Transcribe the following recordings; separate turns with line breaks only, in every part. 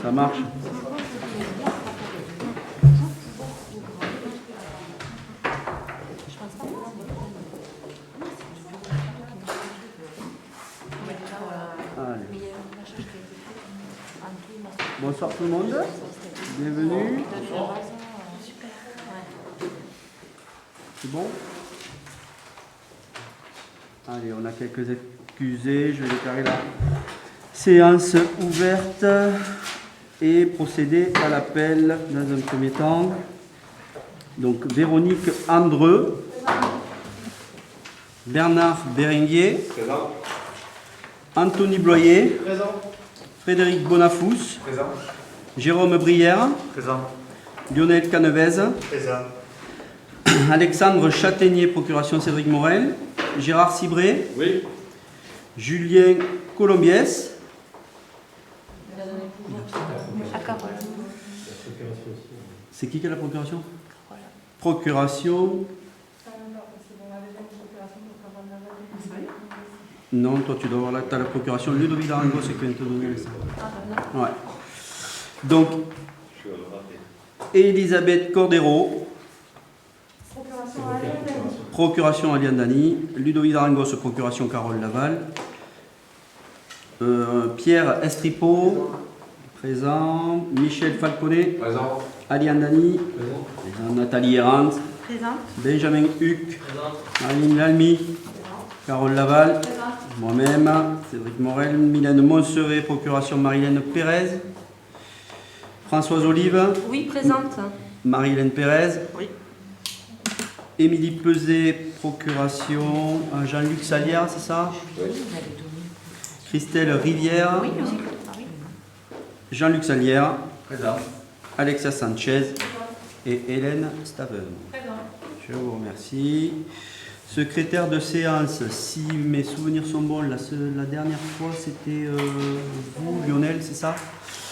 Ça marche. Allez. Bonsoir tout le monde. Bienvenue. C'est bon? Allez, on a quelques accusés. Je vais déclarer la séance ouverte et procéder à l'appel dans un premier temps. Donc, Véronique Andreu, Bernard Béringuier,
Présent.
Anthony Bloyer,
Présent.
Frédéric Bonafous,
Présent.
Jérôme Brière,
Présent.
Lionel Canevez,
Présent.
Alexandre Châtaignier, procuration Cédric Morel, Gérard Cibré,
Oui.
Julien Colombiès, c'est qui a la procuration? Procuration. Non, toi tu dois avoir la procuration. Ludovic Darango, c'est qui vient te donner ça. Ouais. Donc, Elisabeth Cordero, procuration Aliane Dany, Ludovic Darangos, procuration Carole Laval, Pierre Estripo, présent, Michel Falconet,
Présent.
Aliane Dany,
Présent.
Nathalie Errant,
Présent.
Benjamin Huc,
Présent.
Marlene Lalmy, Carole Laval, moi-même, Cédric Morel, Mylène Montseret, procuration Marilène Pérez, Françoise Olive,
Oui, présente.
Marie-Hélène Pérez,
Oui.
Émilie Peset, procuration Jean-Luc Salière, c'est ça?
Oui.
Christelle Rivière,
Oui, aussi. Oui.
Jean-Luc Salière,
Présent.
Alexia Sanchez et Hélène Staven. Je vous remercie. Secrétaire de séance, si mes souvenirs sont bons, la dernière fois c'était vous, Lionel, c'est ça?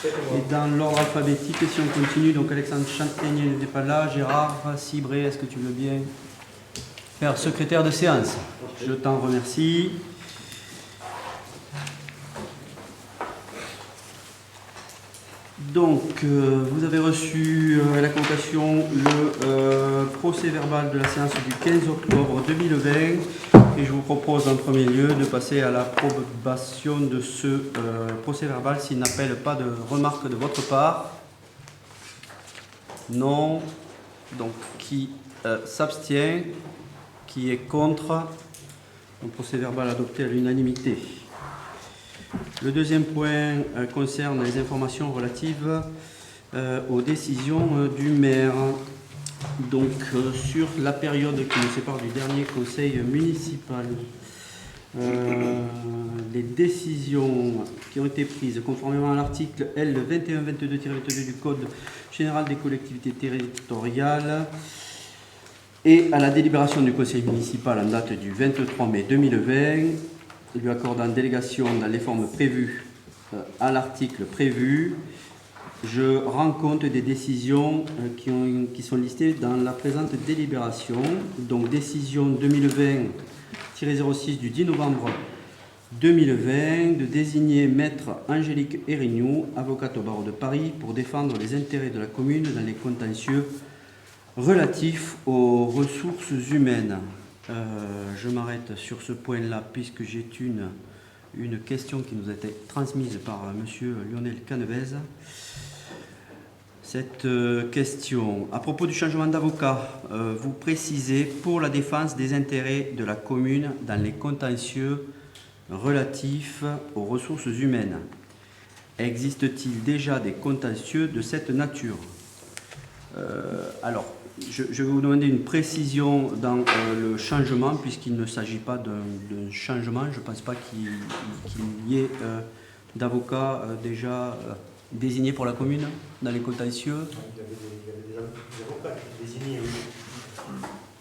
Et dans l'ordre alphabétique, si on continue, donc Alexandre Châtaignier n'était pas là, Gérard Cibré, est-ce que tu veux bien faire secrétaire de séance? Je t'en remercie. Donc, vous avez reçu à la convocation le procès verbal de la séance du 15 octobre 2020 et je vous propose en premier lieu de passer à l'approbation de ce procès verbal s'il n'appelle pas de remarques de votre part. Non. Donc, qui s'abstient? Qui est contre? Le procès verbal adopté à l'unanimité. Le deuxième point concerne les informations relatives aux décisions du maire. Donc, sur la période qui nous sépare du dernier conseil municipal, les décisions qui ont été prises conformément à l'article L 2122-22 du Code général des collectivités territoriales et à la délibération du conseil municipal en date du 23 mai 2020, lui accordant délégation dans les formes prévues à l'article prévu, je rends compte des décisions qui sont listées dans la présente délibération. Donc, décision 2020-06 du 10 novembre 2020 de désigner maître Angélique Erignou, avocate au barreau de Paris, pour défendre les intérêts de la commune dans les contentieux relatifs aux ressources humaines. Je m'arrête sur ce point-là puisque j'ai une question qui nous a été transmise par monsieur Lionel Canevez. Cette question, à propos du changement d'avocat, vous précisez pour la défense des intérêts de la commune dans les contentieux relatifs aux ressources humaines. Existe-t-il déjà des contentieux de cette nature? Alors, je vais vous demander une précision dans le changement, puisqu'il ne s'agit pas d'un changement. Je ne pense pas qu'il y ait d'avocats déjà désignés pour la commune dans les contentieux.
Il y avait des avocats qui étaient désignés, oui.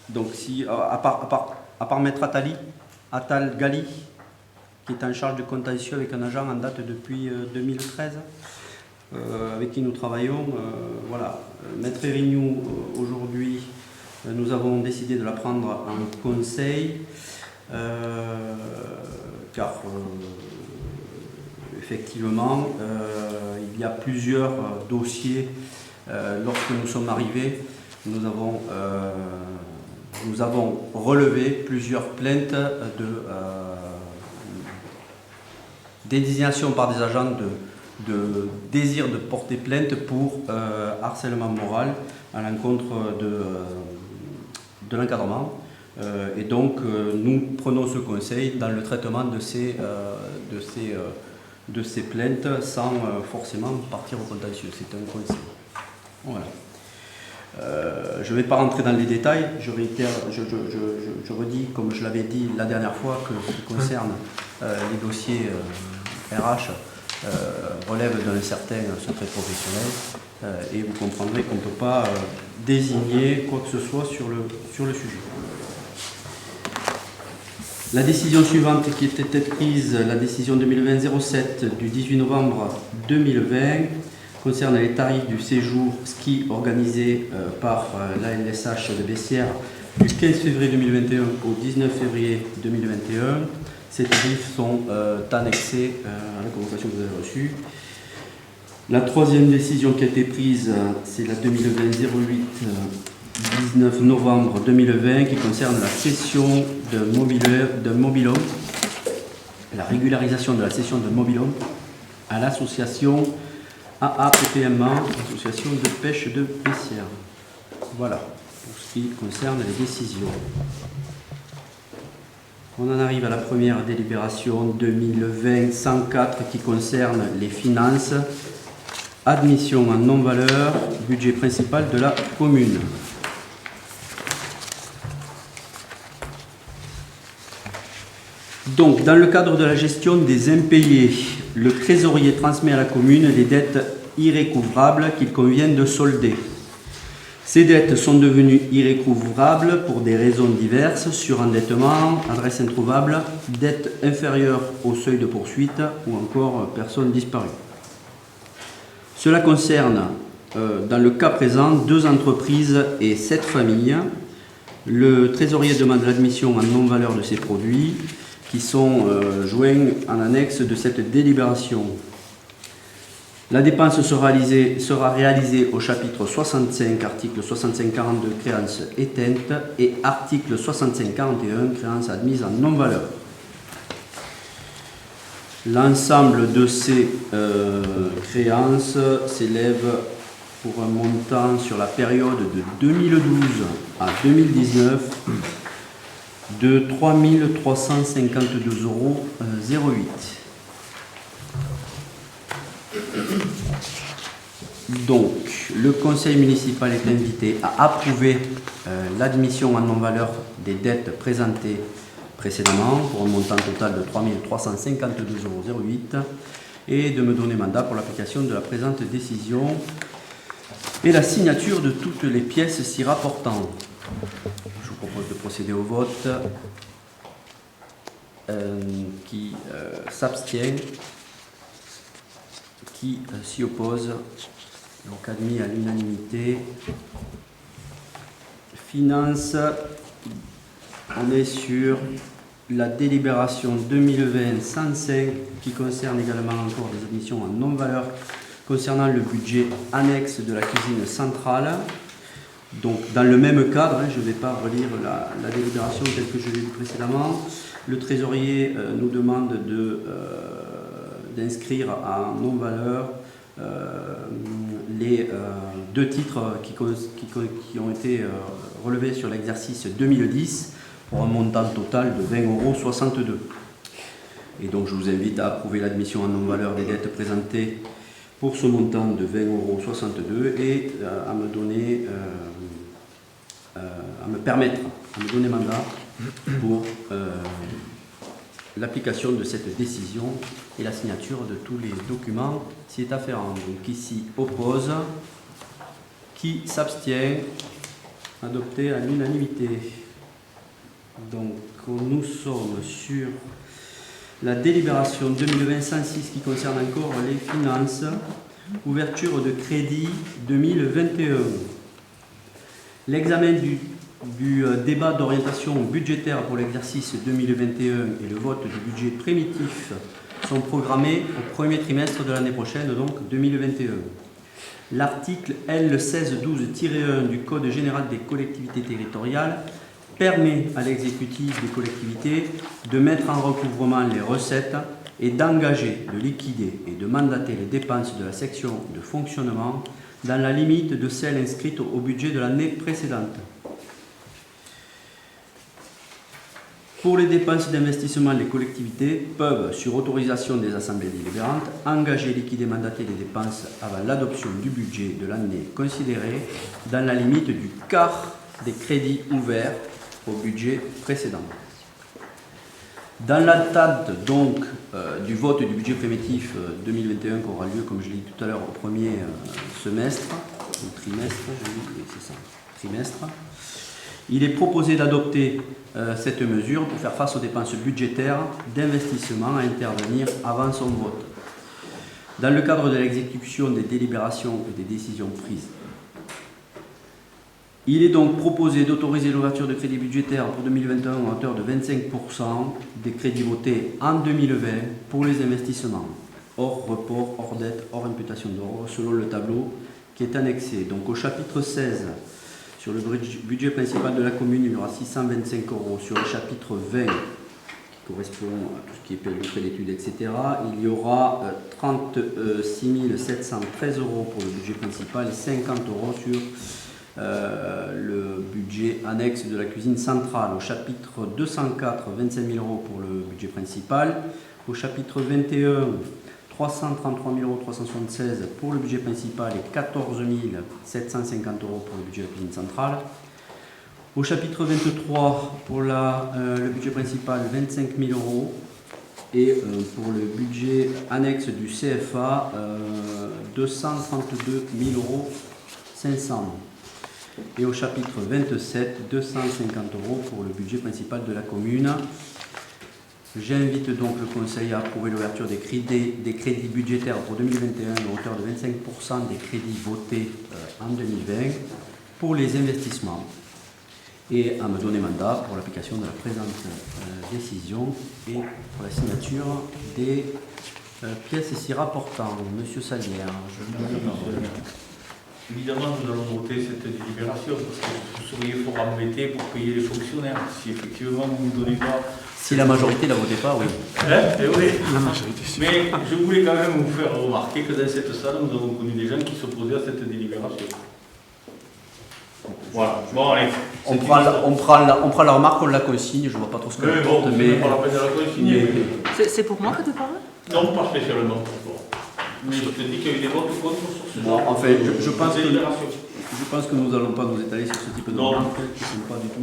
Donc, si, à part Maître Attal Gali, qui est en charge du contentieux avec un agent en date depuis 2013, avec qui nous travaillons, voilà. Maître Erignou, aujourd'hui, nous avons décidé de la prendre en conseil, car effectivement, il il y a plusieurs dossiers. Lorsque nous sommes arrivés, nous avons relevé plusieurs plaintes des désignations par des agents de désir de porter plainte pour harcèlement moral à l'encontre de l'encadrement. Et donc nous prenons ce conseil dans le traitement de ces plaintes sans forcément partir au contentieux. C'est un conseil. Voilà. Je ne vais pas rentrer dans les détails, je réitère, je redis, comme je l'avais dit la dernière fois, que ce qui concerne les dossiers RH relève d'un certain secret professionnel et vous comprendrez qu'on ne peut pas désigner quoi que ce soit sur le sujet. La décision suivante qui était prise, la décision 2020-07 du 18 novembre 2020, concerne les tarifs du séjour ski organisé par l'ANSH de Bessières du 15 février 2021 au 19 février 2021. Ces tarifs sont annexés à la convocation que vous avez reçue. La troisième décision qui a été prise, c'est la 2020-08 19 novembre 2020 qui concerne la cession d'un mobil-home, la régularisation de la cession d'un mobil-home à l'association AAPPMA, association de pêche de Bessières. Voilà pour ce qui concerne les décisions. On en arrive à la première délibération 2020-104 qui concerne les finances, admission en non-valeur, budget principal de la commune. Donc, dans le cadre de la gestion des impayés, le trésorier transmet à la commune les dettes irrécouvrables qu'il convient de solder. Ces dettes sont devenues irrécouvrables pour des raisons diverses, surendettement, adresse introuvable, dette inférieure au seuil de poursuite ou encore personnes disparues. Cela concerne, dans le cas présent, 2 entreprises et 7 familles. Le trésorier demande l'admission en non-valeur de ces produits qui sont joints en annexe de cette délibération. La dépense sera réalisée au chapitre 65, article 6542, créance éteinte et article 6541, créance admise en non-valeur. L'ensemble de ces créances s'élève pour un montant sur la période de 2012 à 2019 de 3 352,08 €. Donc, le conseil municipal est invité à approuver l'admission en non-valeur des dettes présentées précédemment pour un montant total de 3 352,08 € et de me donner mandat pour l'application de la présente décision et la signature de toutes les pièces s'y rapportant. Je vous propose de procéder au vote. Qui s'abstient, qui s'y oppose. Donc admis à l'unanimité. Finance, on est sur la délibération 2020-105 qui concerne également encore des admissions en non-valeur concernant le budget annexe de la cuisine centrale. Donc dans le même cadre, je ne vais pas relire la délibération telle que je l'ai vue précédemment. Le trésorier nous demande d'inscrire en non-valeur les 2 titres qui ont été relevés sur l'exercice 2010 pour un montant total de 20,62 €. Et donc je vous invite à approuver l'admission en non-valeur des dettes présentées pour ce montant de 20,62 € et à me donner mandat pour l'application de cette décision et la signature de tous les documents s'y est afférent. Donc qui s'y oppose, qui s'abstient, adopté à l'unanimité. Donc nous sommes sur la délibération 2020-106 qui concerne encore les finances, ouverture de crédit 2021. L'examen du débat d'orientation budgétaire pour l'exercice 2021 et le vote du budget primitif sont programmées au premier trimestre de l'année prochaine, donc 2021. L'article L1612-1 du Code général des collectivités territoriales permet à l'exécutif des collectivités de mettre en recouvrement les recettes et d'engager, de liquider et de mandater les dépenses de la section de fonctionnement dans la limite de celles inscrites au budget de l'année précédente. Pour les dépenses d'investissement, les collectivités peuvent, sur autorisation des assemblées délibérantes, engager, liquider, mandater les dépenses avant l'adoption du budget de l'année considérée dans la limite du quart des crédits ouverts au budget précédent. Dans l'attente donc du vote du budget primitif 2021 qui aura lieu, comme je l'ai dit tout à l'heure, au premier semestre, ou trimestre, c'est ça, trimestre, il est proposé d'adopter cette mesure pour faire face aux dépenses budgétaires d'investissement à intervenir avant son vote. Dans le cadre de l'exécution des délibérations et des décisions prises, il est donc proposé d'autoriser l'ouverture de crédits budgétaires pour 2021 à hauteur de 25% des crédits votés en 2020 pour les investissements, hors report, hors dette, hors imputation d'ordre, selon le tableau qui est annexé. Donc au chapitre 16, sur le budget principal de la commune, il y aura 625 €. Sur le chapitre 20, qui correspond à tout ce qui est paie de frais d'études, etc., il y aura 36 713 € pour le budget principal et 50 € sur le budget annexe de la cuisine centrale. Au chapitre 204, 25 000 € pour le budget principal. Au chapitre 21, 333 376 € pour le budget principal et 14 750 € pour le budget de la cuisine centrale. Au chapitre 23, pour le budget principal, 25 000 € et pour le budget annexe du CFA, 232 500 €. Et au chapitre 27, 250 € pour le budget principal de la commune. J'invite donc le Conseil à approuver l'ouverture des crédits budgétaires pour 2021 à hauteur de 25% des crédits votés en 2020 pour les investissements et à me donner mandat pour l'application de la présente décision et pour la signature des pièces s'y rapportant. Monsieur Salière, je vous donne la parole.
Évidemment, nous allons voter cette délibération parce que vous seriez fort embêté pour payer les fonctionnaires. Si effectivement vous ne nous donnez pas.
Si la majorité ne la votait pas, oui.
Oui. Mais je voulais quand même vous faire remarquer que dans cette salle, nous avons connu des gens qui s'opposaient à cette délibération. Voilà. Bon, allez.
On prend la remarque, on la consigne, je ne vois pas trop ce que
bon, mais pas la peine de la consigner.
C'est pour moi que tu parles?
Non, pas spécialement. Mais je te dis qu'il y a eu des votes contre sur ce genre.
En fait, je pense que nous n'allons pas nous étaler sur ce type de remarques qui ne sont pas du tout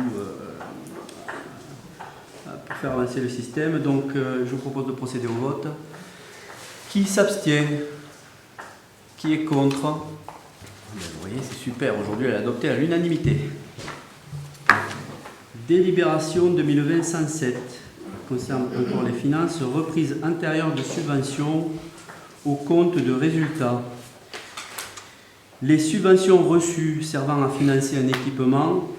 pour faire avancer le système. Donc, je vous propose de procéder au vote. Qui s'abstient? Qui est contre? Vous voyez, c'est super. Aujourd'hui, elle est adoptée à l'unanimité. Délibération 2020-107 concerne encore les finances. Reprise antérieure de subventions au compte de résultats. Les subventions reçues servant à financer un équipement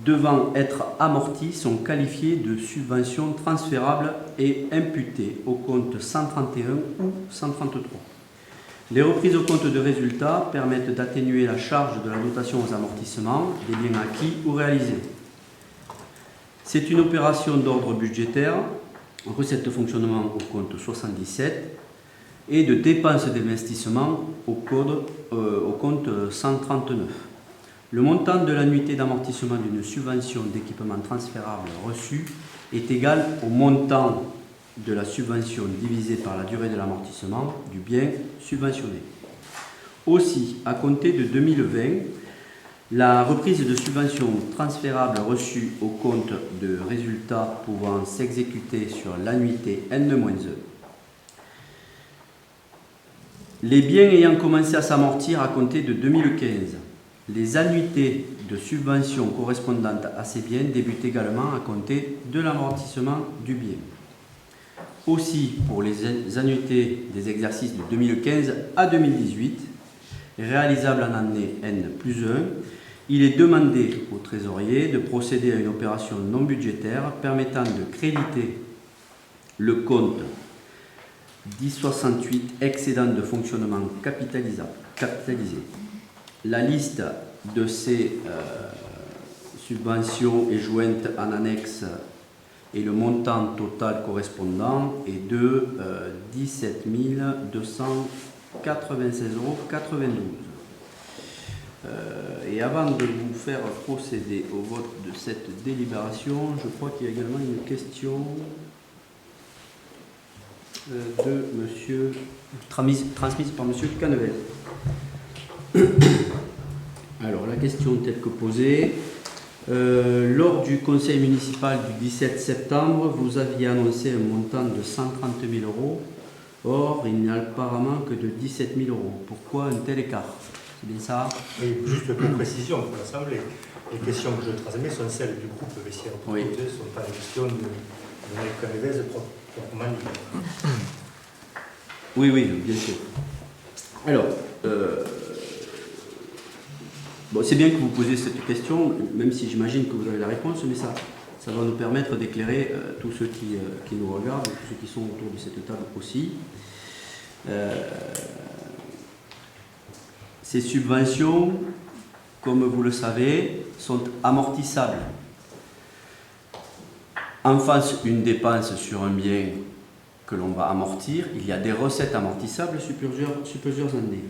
devant être amorties sont qualifiées de subventions transférables et imputées au compte 131 ou 133. Les reprises au compte de résultats permettent d'atténuer la charge de la dotation aux amortissements des biens acquis ou réalisés. C'est une opération d'ordre budgétaire, recette de fonctionnement au compte 77, et de dépenses d'investissement au compte 139. Le montant de l'annuité d'amortissement d'une subvention d'équipement transférable reçue est égal au montant de la subvention divisé par la durée de l'amortissement du bien subventionné. Aussi, à compter de 2020, la reprise de subventions transférables reçues au compte de résultats pouvant s'exécuter sur l'annuité N-1. Les biens ayant commencé à s'amortir à compter de 2015, les annuités de subvention correspondantes à ces biens débutent également à compter de l'amortissement du bien. Aussi, pour les annuités des exercices de 2015 à 2018, réalisables en année N+1, il est demandé au trésorier de procéder à une opération non budgétaire permettant de créditer le compte 1068, excédent de fonctionnement capitalisé. La liste de ces subventions est jointe en annexe et le montant total correspondant est de 17 296,92 €. Et avant de vous faire procéder au vote de cette délibération, je crois qu'il y a également une question de monsieur, transmise par monsieur Canevel. Alors, la question telle que posée. Lors du conseil municipal du 17 septembre, vous aviez annoncé un montant de 130 000 €. Or, il n'y a apparemment que de 17 000 €. Pourquoi un tel écart? C'est bien ça?
Oui, juste pour précision pour l'Assemblée, les questions que je transmets sont celles du groupe vestiaire.
Oui.
Ce ne sont pas les questions de Manuel Canevez proprement dit.
Oui, oui, bien sûr. Alors, bon, c'est bien que vous posiez cette question, même si j'imagine que vous avez la réponse, mais ça va nous permettre d'éclairer tous ceux qui nous regardent, et tous ceux qui sont autour de cette table aussi. Ces subventions, comme vous le savez, sont amortissables. En face, une dépense sur un bien que l'on va amortir, il y a des recettes amortissables sur plusieurs années.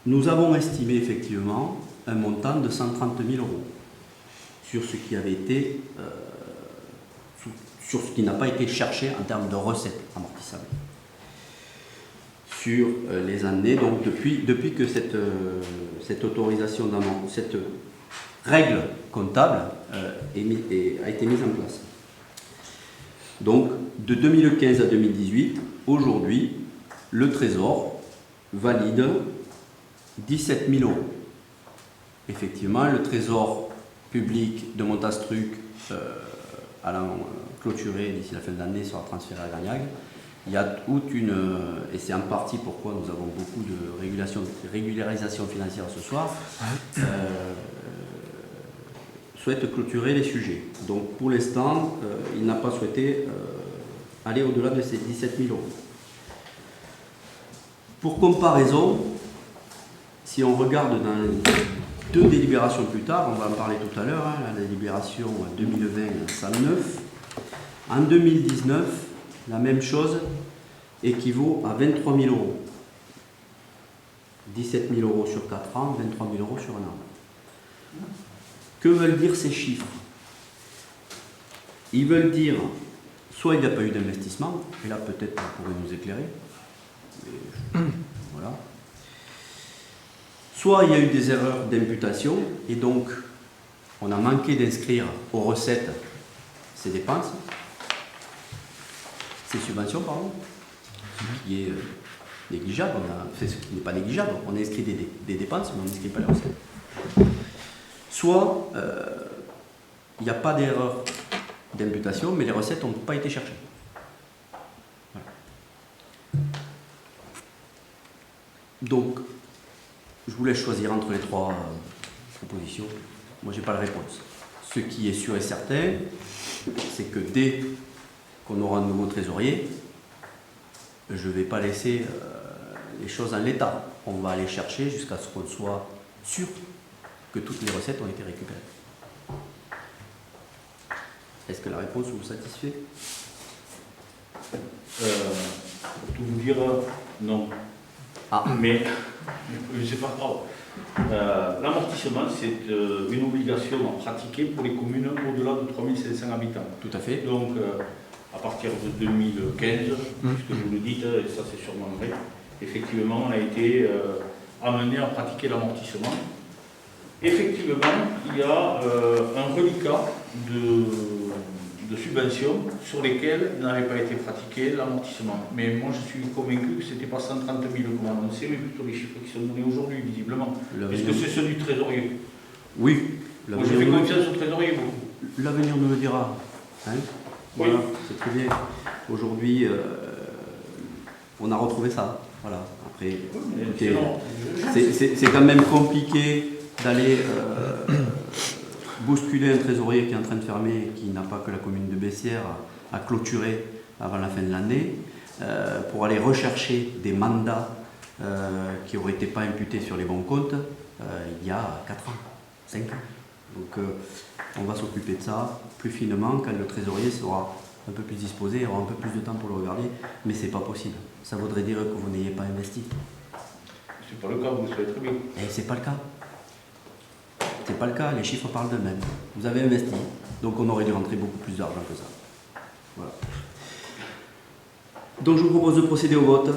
Nous avons estimé effectivement un montant de 130 000 € sur ce qui avait été, sur ce qui n'a pas été cherché en termes de recettes amortissables. Sur les années, donc depuis que cette autorisation d'amortissement, cette règle comptable a été mise en place. Donc, de 2015 à 2018, aujourd'hui, le Trésor valide 17 000 €. Effectivement, le Trésor public de Montastruc, allant clôturer d'ici la fin de l'année, sera transféré à Gagnac. Il y a toute une, et c'est en partie pourquoi nous avons beaucoup de régularisation financière ce soir, souhaite clôturer les sujets. Donc pour l'instant, il n'a pas souhaité aller au-delà de ces 17 000 €. Pour comparaison, si on regarde dans 2 délibérations plus tard, on va en parler tout à l'heure, hein, la délibération 2020-109, en 2019, la même chose équivaut à 23 000 €. 17 000 € sur 4 ans, 23 000 € sur un an. Que veulent dire ces chiffres? Ils veulent dire, soit il n'y a pas eu d'investissement, et là peut-être vous pourrez nous éclairer, voilà. Soit il y a eu des erreurs d'imputation, et donc on a manqué d'inscrire aux recettes ces dépenses, ces subventions, pardon, ce qui est négligeable, ce qui n'est pas négligeable, on a inscrit des dépenses, mais on n'inscrit pas les recettes. Soit il n'y a pas d'erreur d'imputation, mais les recettes n'ont pas été cherchées. Voilà. Donc, je vous laisse choisir entre les 3 propositions. Moi, je n'ai pas la réponse. Ce qui est sûr et certain, c'est que dès qu'on aura un nouveau trésorier, je ne vais pas laisser les choses en l'état. On va aller chercher jusqu'à ce qu'on soit sûr que toutes les recettes ont été récupérées. Est-ce que la réponse vous satisfait?
Pour tout vous dire, non.
Ah.
Mais c'est pas grave. L'amortissement, c'est une obligation à pratiquer pour les communes au-delà de 3 500 habitants.
Tout à fait.
Donc, à partir de 2015, puisque vous le dites, et ça c'est sûrement vrai, effectivement, on a été amené à pratiquer l'amortissement. Effectivement, il y a un reliquat de subventions sur lesquelles n'avait pas été pratiqué l'amortissement. Mais moi, je suis convaincu que ce n'était pas 130 000 comme annoncé, mais plutôt les chiffres qui sont donnés aujourd'hui, visiblement. Est-ce que c'est ceux du trésorier?
Oui.
Moi, je fais confiance au trésorier, beaucoup.
L'avenir nous le dira. Hein, voilà,
oui.
c'est très bien. Aujourd'hui, on a retrouvé ça. Voilà. Après, c'est quand même compliqué d'aller bousculer un trésorier qui est en train de fermer et qui n'a pas que la commune de Bessières à clôturer avant la fin de l'année. pour aller rechercher des mandats qui n'auraient été pas imputés sur les bons comptes il y a 4 ans, 5 ans. Donc on va s'occuper de ça plus finement quand le trésorier sera un peu plus disposé, aura un peu plus de temps pour le regarder, mais c'est pas possible. Ça voudrait dire que vous n'ayez pas investi.
C'est pas le cas, vous le savez très bien.
Et c'est pas le cas. C'est pas le cas, les chiffres parlent d'eux-mêmes. Vous avez investi, donc on aurait dû rentrer beaucoup plus d'argent que ça. Voilà. Donc je vous propose de procéder au vote.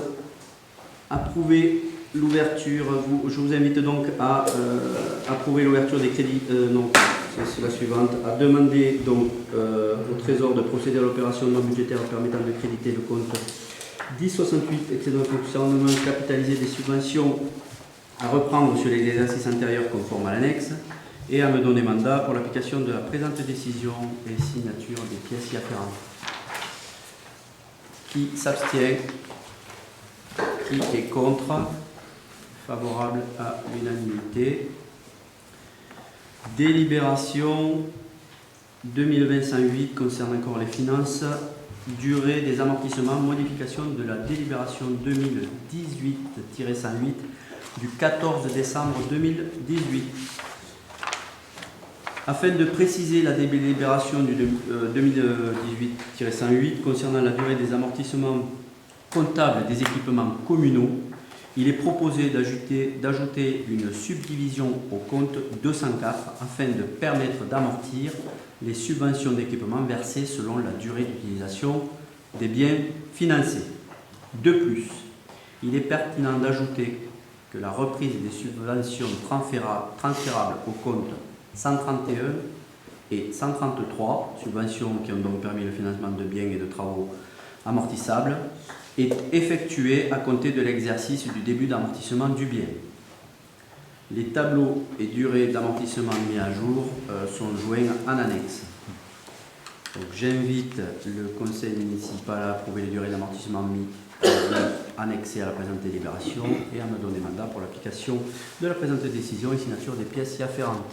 Approuver l'ouverture. Je vous invite donc à approuver l'ouverture des crédits. Non, c'est la suivante. À demander donc au Trésor de procéder à l'opération non budgétaire permettant de créditer le compte 1068 excédent de fonctionnement capitalisé des subventions à reprendre sur les exercices antérieurs conformes à l'annexe et à me donner mandat pour l'application de la présente décision et signature des pièces y afférentes. Qui s'abstient? Qui est contre? Favorable à l'unanimité. Délibération 2025-8 concerne encore les finances. Durée des amortissements, modification de la délibération 2018-108 du 14 décembre 2018. Afin de préciser la délibération du 2018-108 concernant la durée des amortissements comptables des équipements communaux, il est proposé d'ajouter une subdivision au compte 204 afin de permettre d'amortir les subventions d'équipement versées selon la durée d'utilisation des biens financés. De plus, il est pertinent d'ajouter que la reprise des subventions transférables au compte 131 et 133, subventions qui ont donc permis le financement de biens et de travaux amortissables, est effectuée à compter de l'exercice du début d'amortissement du bien. Les tableaux et durées d'amortissement mis à jour sont joints en annexe. J'invite le conseil municipal à approuver les durées d'amortissement annexées à la présente délibération et à me donner mandat pour l'application de la présente décision et signature des pièces y afférentes.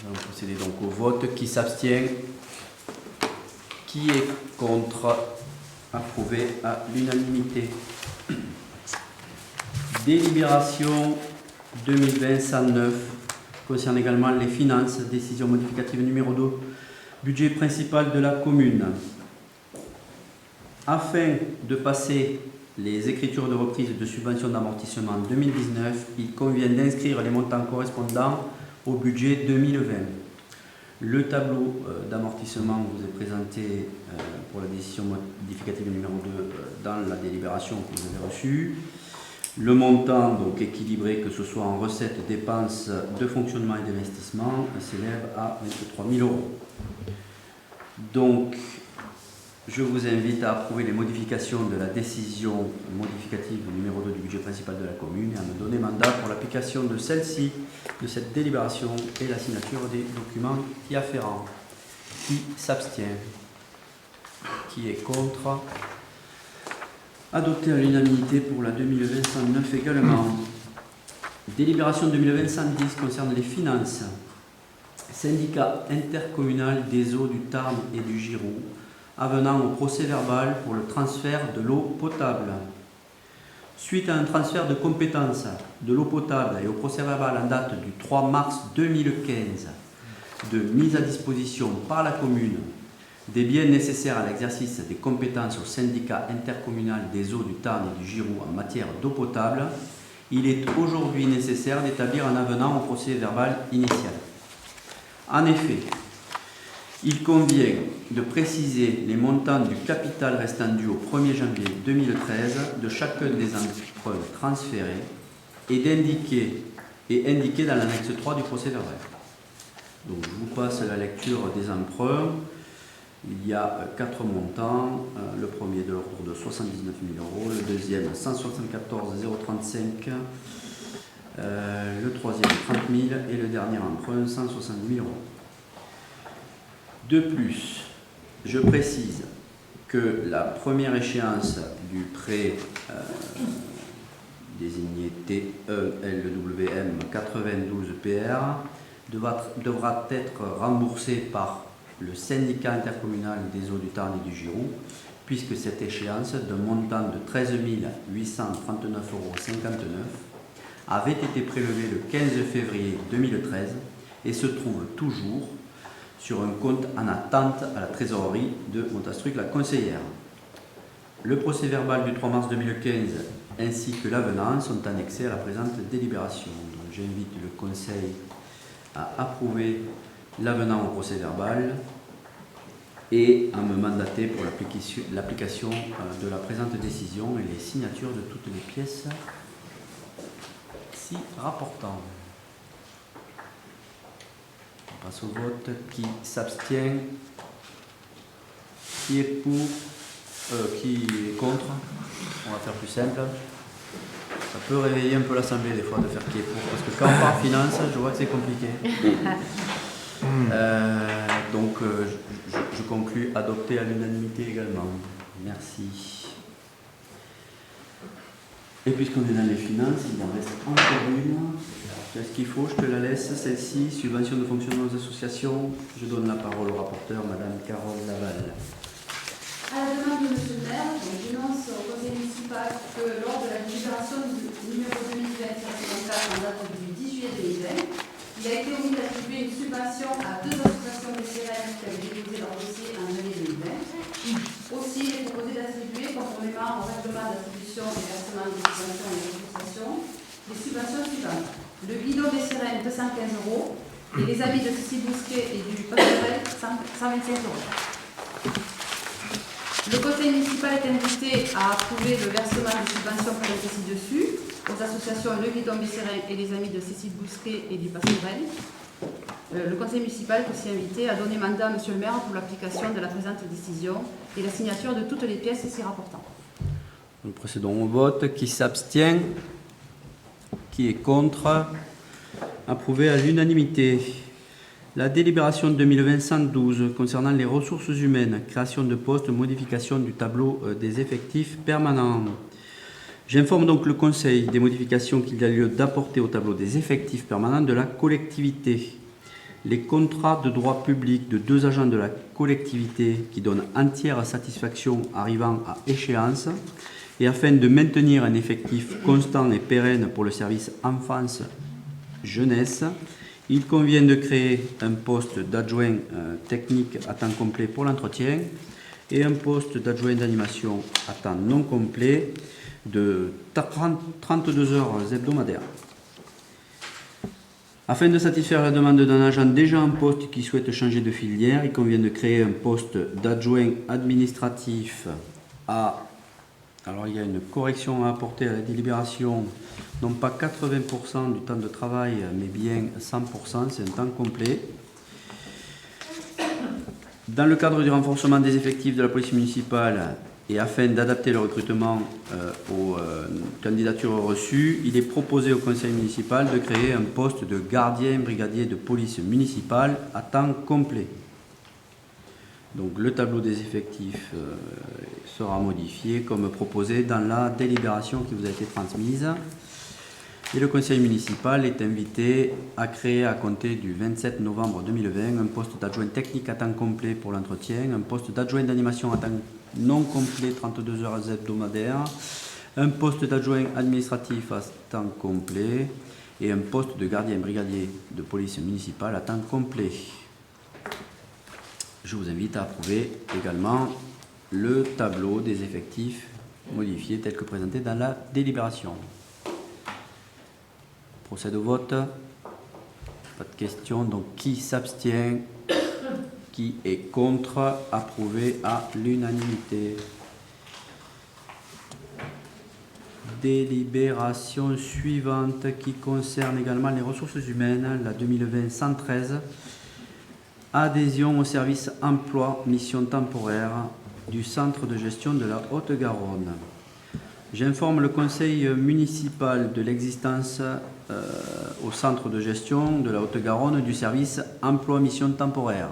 Nous allons procéder donc au vote. Qui s'abstient? Qui est contre? Approuvé à l'unanimité. Délibération 2020-109 concerne également les finances. Décision modificative numéro 2. Budget principal de la commune. Afin de passer les écritures de reprise de subventions d'amortissement 2019, il convient d'inscrire les montants correspondants au budget 2020. Le tableau d'amortissement vous est présenté pour la décision modificative numéro 2 dans la délibération que vous avez reçue. Le montant donc équilibré, que ce soit en recettes, dépenses de fonctionnement et d'investissement, s'élève à 23 000 €. Donc, je vous invite à approuver les modifications de la décision modificative numéro 2 du budget principal de la commune et à me donner mandat pour l'application de celle-ci, de cette délibération et la signature des documents y afférents. Qui s'abstient? Qui est contre? Adopté à l'unanimité pour la 2020-109 également. Délibération 2020-110 concerne les finances. Syndicat intercommunal des eaux du Tarn et du Giroux, avenant au procès-verbal pour le transfert de l'eau potable. Suite à un transfert de compétences de l'eau potable et au procès-verbal en date du 3 mars 2015 de mise à disposition par la commune des biens nécessaires à l'exercice des compétences au syndicat intercommunal des eaux du Tarn et du Giroux en matière d'eau potable, il est aujourd'hui nécessaire d'établir un avenant au procès-verbal initial. En effet, il convient de préciser les montants du capital restant dû au 1er janvier 2013 de chacun des emprunts transférés et d'indiquer dans l'annexe 3 du procès-verbal. Donc je vous passe la lecture des emprunts. Il y a 4 montants. Le premier de l'ordre de 79 000 €, le deuxième 174 035, le troisième 30 000 et le dernier emprunt 160 000 €. De plus, je précise que la première échéance du prêt désigné TELWM 92 PR devra être remboursée par le syndicat intercommunal des eaux du Tarn et du Giroux, puisque cette échéance d'un montant de 13 839,59 € avait été prélevée le 15 février 2013 et se trouve toujours sur un compte en attente à la trésorerie de Montastruc la conseillère. Le procès-verbal du 3 mars 2015 ainsi que l'avenant sont annexés à la présente délibération. Donc j'invite le Conseil à approuver l'avenant au procès-verbal et à me mandater pour l'application de la présente décision et les signatures de toutes les pièces si rapportant. On passe au vote. Qui s'abstient? Qui est pour? Qui est contre? On va faire plus simple. Ça peut réveiller un peu l'Assemblée des fois de faire qui est pour, parce que quand on parle finance, je vois que c'est compliqué. Donc je conclus adopté à l'unanimité également. Merci. Et puisqu'on est dans les finances, il en reste encore une. Qu'est-ce qu'il faut? Je te la laisse, celle-ci. Subvention de fonctionnement aux associations. Je donne la parole au rapporteur, Madame Carole Laval.
À la demande de M. le maire, j'annonce au conseil municipal que lors de la délibération du numéro 2020-54 en date du 10 juillet 2020, il a été omis d'attribuer une subvention à 2 associations de CRM qui avaient déposé leur dossier en janvier 2020. Aussi, il est proposé d'attribuer, conformément au règlement d'attribution et versement des subventions et des associations, les subventions suivantes. Le guidon des CRM, 215 € et les amis de Cécile Bousquet et du Pastorel, 125 €. Le conseil municipal est invité à approuver le versement des subventions présentées ci-dessus aux associations Le Guidon Bessérin et les amis de Cécile Bousquet et du Pastorel. Le conseil municipal est aussi invité à donner mandat à M. le maire pour l'application de la présente décision et la signature de toutes les pièces s'y rapportant.
Nous procédons au vote. Qui s'abstient? Qui est contre? Approuvé à l'unanimité. La délibération 2020-112 concernant les ressources humaines, création de postes, modification du tableau des effectifs permanents. J'informe donc le Conseil des modifications qu'il y a lieu d'apporter au tableau des effectifs permanents de la collectivité. Les contrats de droit public de 2 agents de la collectivité qui donnent entière satisfaction arrivant à échéance et afin de maintenir un effectif constant et pérenne pour le service enfance-jeunesse, il convient de créer un poste d'adjoint technique à temps complet pour l'entretien et un poste d'adjoint d'animation à temps non complet de 32 heures hebdomadaires. Afin de satisfaire la demande d'un agent déjà en poste qui souhaite changer de filière, il convient de créer un poste d'adjoint administratif à... Alors il y a une correction à apporter à la délibération, non pas 80% du temps de travail, mais bien 100%, c'est un temps complet. Dans le cadre du renforcement des effectifs de la police municipale et afin d'adapter le recrutement aux candidatures reçues, il est proposé au conseil municipal de créer un poste de gardien brigadier de police municipale à temps complet. Donc le tableau des effectifs sera modifié comme proposé dans la délibération qui vous a été transmise. Et le conseil municipal est invité à créer à compter du 27 novembre 2020 un poste d'adjoint technique à temps complet pour l'entretien, un poste d'adjoint d'animation à temps non complet 32 heures hebdomadaires, un poste d'adjoint administratif à temps complet et un poste de gardien brigadier de police municipale à temps complet. Je vous invite à approuver également le tableau des effectifs modifiés tel que présenté dans la délibération. Procède au vote. Pas de questions. Donc qui s'abstient? Qui est contre? Approuvé à l'unanimité. Délibération suivante qui concerne également les ressources humaines, la 2020-113. Adhésion au service emploi mission temporaire du centre de gestion de la Haute-Garonne. J'informe le conseil municipal de l'existence au centre de gestion de la Haute-Garonne du service emploi mission temporaire,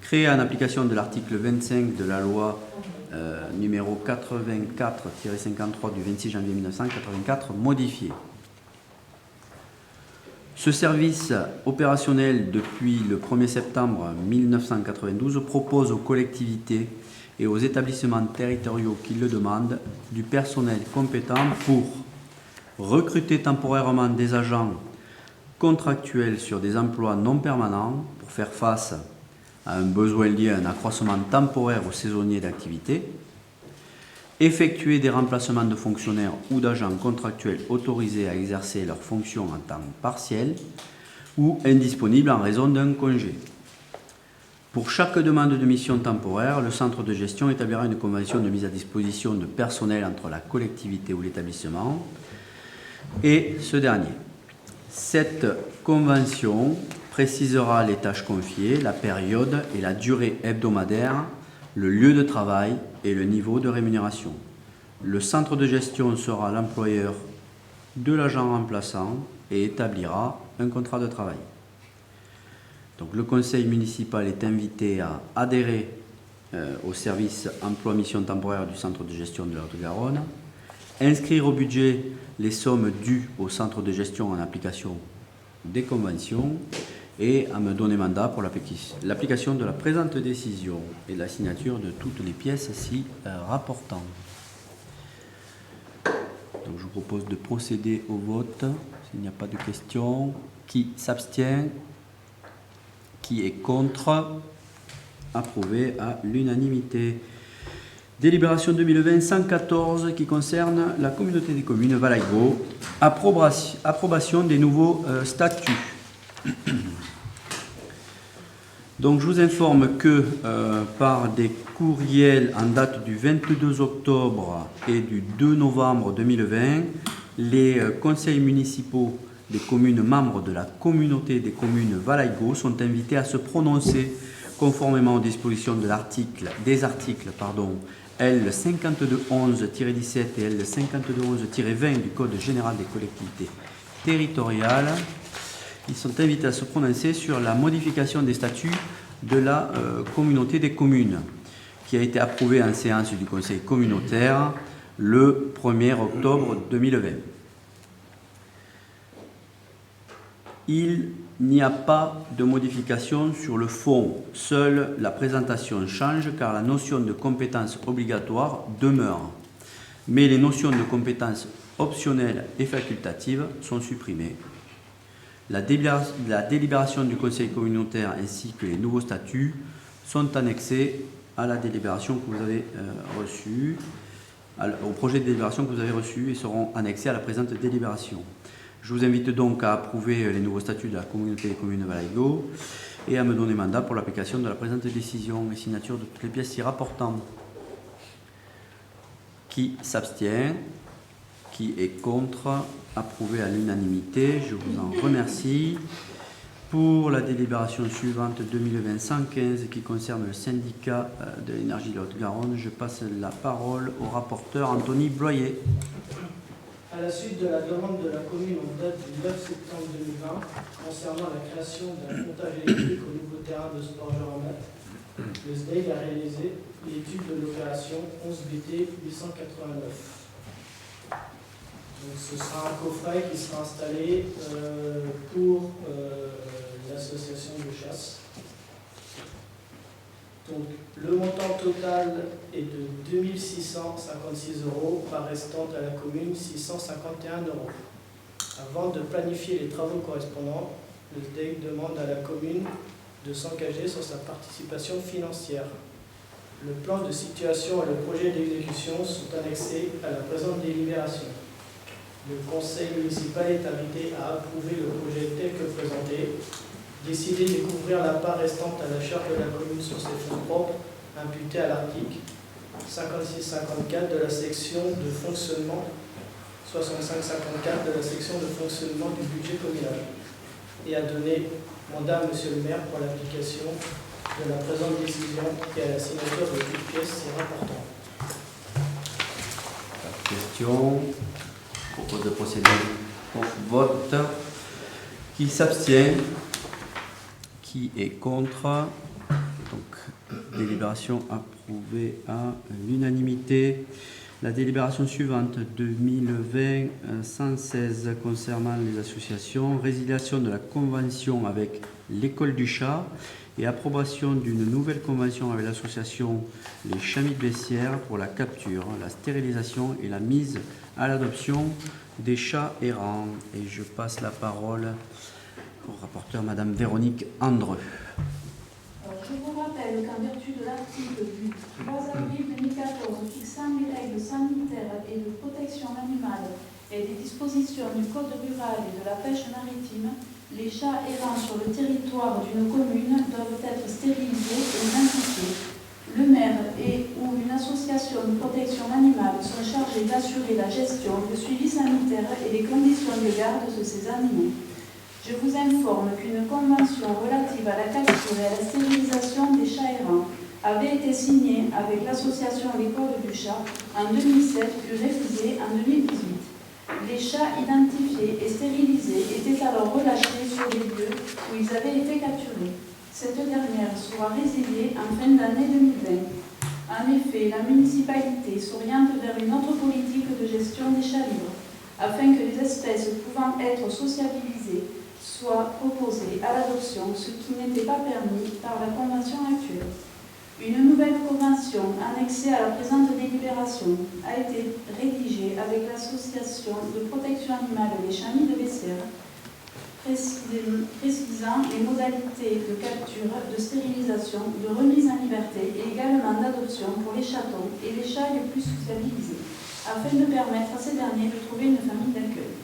créé en application de l'article 25 de la loi numéro 84-53 du 26 janvier 1984 modifié. Ce service opérationnel depuis le 1er septembre 1992 propose aux collectivités et aux établissements territoriaux qui le demandent du personnel compétent pour recruter temporairement des agents contractuels sur des emplois non permanents pour faire face à un besoin lié à un accroissement temporaire ou saisonnier d'activité, effectuer des remplacements de fonctionnaires ou d'agents contractuels autorisés à exercer leurs fonctions en temps partiel ou indisponibles en raison d'un congé. Pour chaque demande de mission temporaire, le centre de gestion établira une convention de mise à disposition de personnel entre la collectivité ou l'établissement et ce dernier. Cette convention précisera les tâches confiées, la période et la durée hebdomadaire, le lieu de travail et le niveau de rémunération. Le centre de gestion sera l'employeur de l'agent remplaçant et établira un contrat de travail. Donc, le conseil municipal est invité à adhérer au service emploi-mission temporaire du centre de gestion de la Haute-Garonne, inscrire au budget les sommes dues au centre de gestion en application des conventions et à me donner mandat pour l'application de la présente décision et la signature de toutes les pièces s'y rapportant. Donc, je vous propose de procéder au vote. S'il n'y a pas de questions, qui s'abstient? Qui est contre? Approuvé à l'unanimité. Délibération 2020-114 qui concerne la communauté des communes Valaigo. Approbation des nouveaux statuts. Donc je vous informe que par des courriels en date du 22 octobre et du 2 novembre 2020, les conseils municipaux des communes membres de la communauté des communes Valaigo sont invités à se prononcer conformément aux dispositions de des articles L5211-17 et L5211-20 du Code général des collectivités territoriales. Ils sont invités à se prononcer sur la modification des statuts de la communauté des communes qui a été approuvée en séance du conseil communautaire le 1er octobre 2020. Il n'y a pas de modification sur le fond. Seule la présentation change car la notion de compétence obligatoire demeure. Mais les notions de compétences optionnelles et facultatives sont supprimées. La délibération du conseil communautaire ainsi que les nouveaux statuts sont annexés à la délibération que vous avez reçue, au projet de délibération que vous avez reçu et seront annexés à la présente délibération. Je vous invite donc à approuver les nouveaux statuts de la communauté des communes Valaigo et à me donner mandat pour l'application de la présente décision et signature de toutes les pièces y rapportant. Qui s'abstient? Qui est contre? Approuvé à l'unanimité. Je vous en remercie. Pour la délibération suivante 2020-115 qui concerne le syndicat de l'énergie de la Haute-Garonne, je passe la parole au rapporteur Anthony Bloyer.
À la suite de la demande de la commune en date du 9 septembre 2020 concernant la création d'un comptage électrique au nouveau terrain de sport Jean-Ramat, le SDEIG a réalisé l'étude de l'opération 11BT 889. Donc, ce sera un coffret qui sera installé pour l'association de chasse. Donc, le montant total est de 2656 €, par restant à la commune 651 €. Avant de planifier les travaux correspondants, le SDEIG demande à la commune de s'engager sur sa participation financière. Le plan de situation et le projet d'exécution sont annexés à la présente délibération. Le conseil municipal est invité à approuver le projet tel que présenté, décider de couvrir la part restante à la charge de la commune sur ses fonds propres imputés à l'article 56-54 de la section de fonctionnement, 65-54 de la section de fonctionnement du budget communal, et à donner mandat à monsieur le maire pour l'application de la présente décision et à la signature de toutes pièces y rapportant.
Question. Je propose de procéder au vote. Qui s'abstient? Qui est contre? Donc, délibération approuvée à l'unanimité. La délibération suivante, 2020-116, concernant les associations, résiliation de la convention avec l'école du chat et approbation d'une nouvelle convention avec l'association Les Chamis de Bessières pour la capture, la stérilisation et la mise à l'adoption des chats errants. Et je passe la parole au rapporteur, Madame Véronique Andreu.
Je vous rappelle qu'en vertu de l'article du 3 avril 2014 fixant les règles sanitaires et de protection animale et des dispositions du Code rural et de la pêche maritime, les chats errants sur le territoire d'une commune doivent être stérilisés et identifiés. Le maire et ou une association de protection animale sont chargés d'assurer la gestion, le suivi sanitaire et les conditions de garde de ces animaux. Je vous informe qu'une convention relative à la capture et à la stérilisation des chats errants avait été signée avec l'association L'école du chat en 2007 puis révisée en 2018. Les chats identifiés et stérilisés étaient alors relâchés sur les lieux où ils avaient été capturés. Cette dernière sera résiliée en fin d'année 2020. En effet, la municipalité s'oriente vers une autre politique de gestion des chats libres, afin que les espèces pouvant être sociabilisées soient proposées à l'adoption, ce qui n'était pas permis par la convention actuelle. Une nouvelle convention annexée à la présente délibération a été rédigée avec l'association de protection animale Les Chamis de Bessières, précisant les modalités de capture, de stérilisation, de remise en liberté et également d'adoption pour les chatons et les chats les plus sociabilisés, afin de permettre à ces derniers de trouver une famille d'accueil.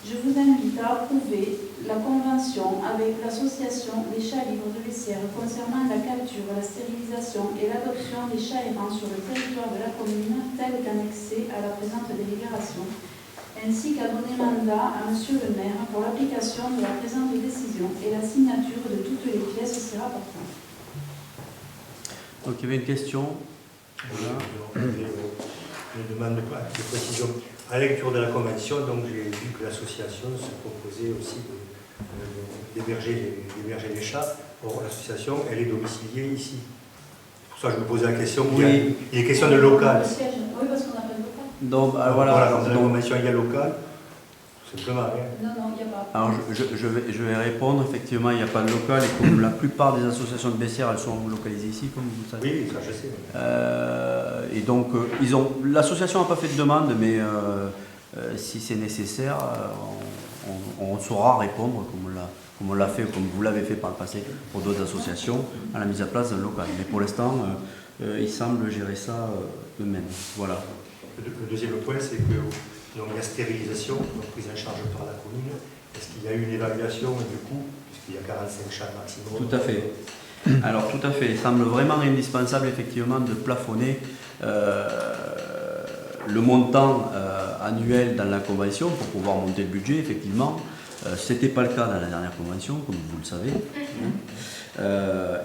Je vous invite à approuver la convention avec l'association des chats libres de Bessières concernant la capture, la stérilisation et l'adoption des chats errants sur le territoire de la commune, telle qu'annexée à la présente délibération, ainsi qu'à donner mandat à Monsieur le maire pour l'application de la présente décision et la signature de toutes les pièces s'y rapportant.
Donc il y avait une question. Voilà.
Je demande de précision. À la lecture de la convention, donc j'ai vu que l'association se proposait aussi d'héberger les chats. Or, l'association, elle est domiciliée ici. C'est pour ça que je me posais la question.
Oui.
Il est question de local.
Oui, parce qu'on n'a pas de local.
Donc
Voilà,
voilà.
dans la convention, il y a local. Simplement, rien.
Non, il n'y a pas.
Alors je vais répondre, effectivement il n'y a pas de local et comme la plupart des associations de Bessières elles sont localisées ici comme vous le savez.
Oui, ça je sais.
Et donc l'association n'a pas fait de demande mais si c'est nécessaire on saura répondre comme on l'a fait, comme vous l'avez fait par le passé pour d'autres associations à la mise à place d'un local. Mais pour l'instant ils semblent gérer ça eux-mêmes. Voilà.
Le deuxième point c'est que donc, la stérilisation, donc prise en charge par la commune, est-ce qu'il y a eu une évaluation du coût, puisqu'il y a 45 chats maximum?
Tout à fait. Alors tout à fait, il semble vraiment indispensable effectivement de plafonner le montant annuel dans la convention pour pouvoir monter le budget, effectivement. Ce n'était pas le cas dans la dernière convention, comme vous le savez.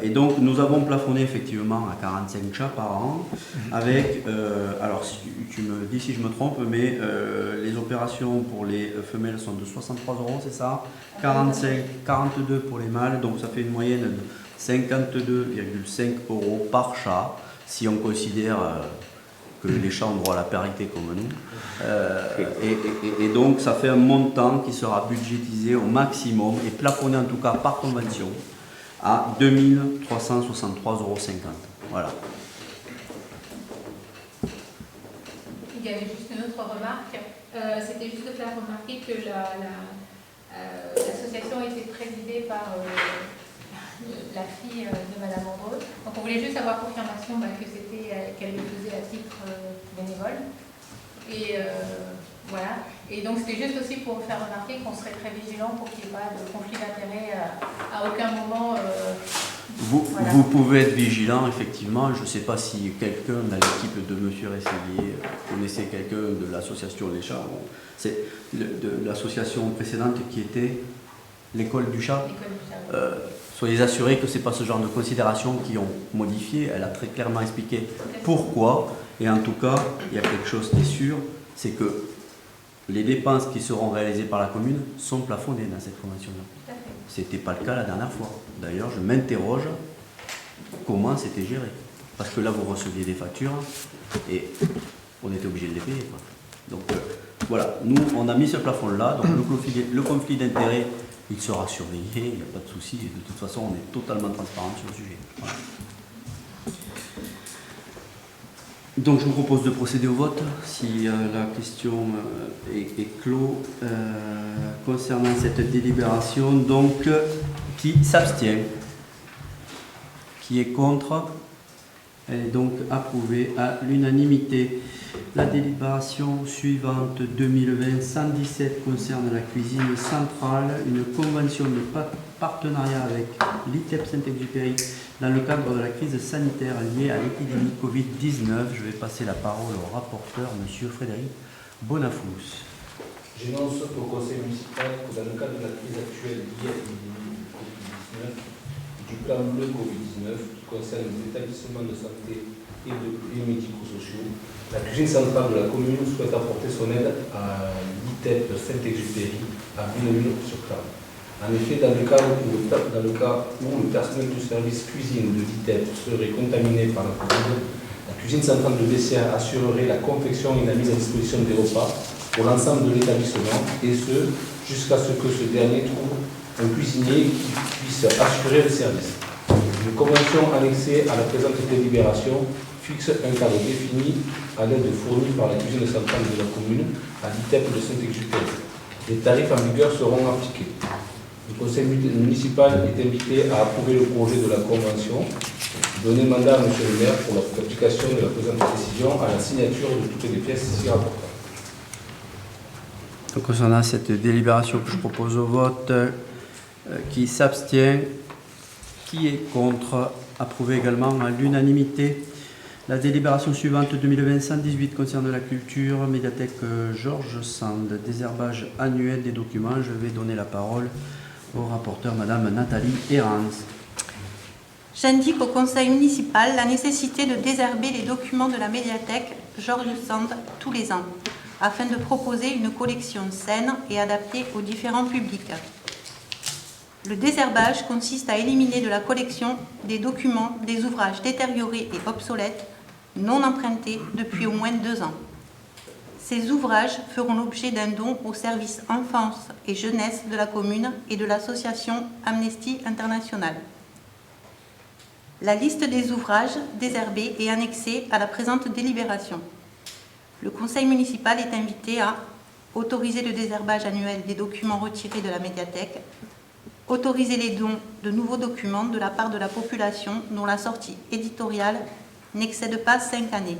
Et donc nous avons plafonné effectivement à 45 chats par an avec, alors si tu me dis si je me trompe, mais les opérations pour les femelles sont de 63 €, c'est ça, 42 pour les mâles, donc ça fait une moyenne de 52,5 € par chat, si on considère que les chats ont droit à la parité comme nous. Et donc ça fait un montant qui sera budgétisé au maximum et plafonné en tout cas par convention à 2 363,50 €. Voilà.
Il y avait juste une autre remarque. C'était juste de faire remarquer que l'association était présidée par la fille de Madame Andreu. Donc on voulait juste avoir confirmation qu'elle le faisait à titre bénévole. Et voilà. Et donc c'était juste aussi pour faire remarquer qu'on serait très vigilant pour qu'il n'y ait pas de conflit d'intérêts à aucun moment. Voilà.
Vous pouvez être vigilant, effectivement. Je ne sais pas si quelqu'un dans l'équipe de M. Rességuier connaissait quelqu'un de l'association des chats. C'est de l'association précédente qui était l'école du chat. Soyez assurés que ce n'est pas ce genre de considérations qui ont modifié. Elle a très clairement expliqué pourquoi. Et en tout cas, il y a quelque chose qui est sûr, c'est que les dépenses qui seront réalisées par la commune sont plafonnées dans cette convention-là. Ce n'était pas le cas la dernière fois. D'ailleurs, je m'interroge comment c'était géré. Parce que là, vous receviez des factures et on était obligé de les payer, quoi. Donc, voilà, nous on a mis ce plafond-là, donc le conflit d'intérêts, il sera surveillé, il n'y a pas de souci, et de toute façon on est totalement transparent sur le sujet. Voilà. Donc je vous propose de procéder au vote, si la question est clos concernant cette délibération. Donc, qui s'abstient? Qui est contre? Elle est donc approuvée à l'unanimité. La délibération suivante 2020-117 concerne la cuisine centrale, une convention de partenariat avec l'ITEP Saint-Exupéry dans le cadre de la crise sanitaire liée à l'épidémie Covid-19. Je vais passer la parole au rapporteur, M. Frédéric Bonafous.
J'énonce au Conseil municipal que dans le cadre de la crise actuelle liée à l'épidémie Covid-19, du plan bleu Covid-19 qui concerne les établissements de santé et médico-sociaux, la cuisine centrale de la commune souhaite apporter son aide à l'ITEP Saint-Exupéry à Villeneuve-sur-Clam. En effet, dans le cas où le personnel du service cuisine de l'ITEP serait contaminé par la Covid, la cuisine centrale de BCA assurerait la confection et la mise à disposition des repas pour l'ensemble de l'établissement, et ce, jusqu'à ce que ce dernier trouve un cuisinier qui puisse assurer le service. Une convention annexée à la présente délibération fixe un cadre défini à l'aide fournie par la cuisine centrale de la commune à l'ITEP de Saint-Exupéry. Les tarifs en vigueur seront appliqués. Le conseil municipal est invité à approuver le projet de la convention, donner mandat à M. le maire pour l'application de la présente décision à la signature de toutes les pièces ici rapportées.
Donc, concernant cette délibération que je propose au vote, qui s'abstient, qui est contre, approuvé également à l'unanimité. La délibération suivante 2020-118 concerne la culture, médiathèque Georges Sand, désherbage annuel des documents. Je vais donner la parole au rapporteur, Madame Nathalie Herranz.
J'indique au conseil municipal la nécessité de désherber les documents de la médiathèque Georges Sand tous les ans, afin de proposer une collection saine et adaptée aux différents publics. Le désherbage consiste à éliminer de la collection des documents, des ouvrages détériorés et obsolètes, non empruntés depuis au moins 2 ans. Ces ouvrages feront l'objet d'un don au service enfance et jeunesse de la commune et de l'association Amnesty International. La liste des ouvrages désherbés est annexée à la présente délibération. Le conseil municipal est invité à autoriser le désherbage annuel des documents retirés de la médiathèque, autoriser les dons de nouveaux documents de la part de la population dont la sortie éditoriale n'excède pas 5 années.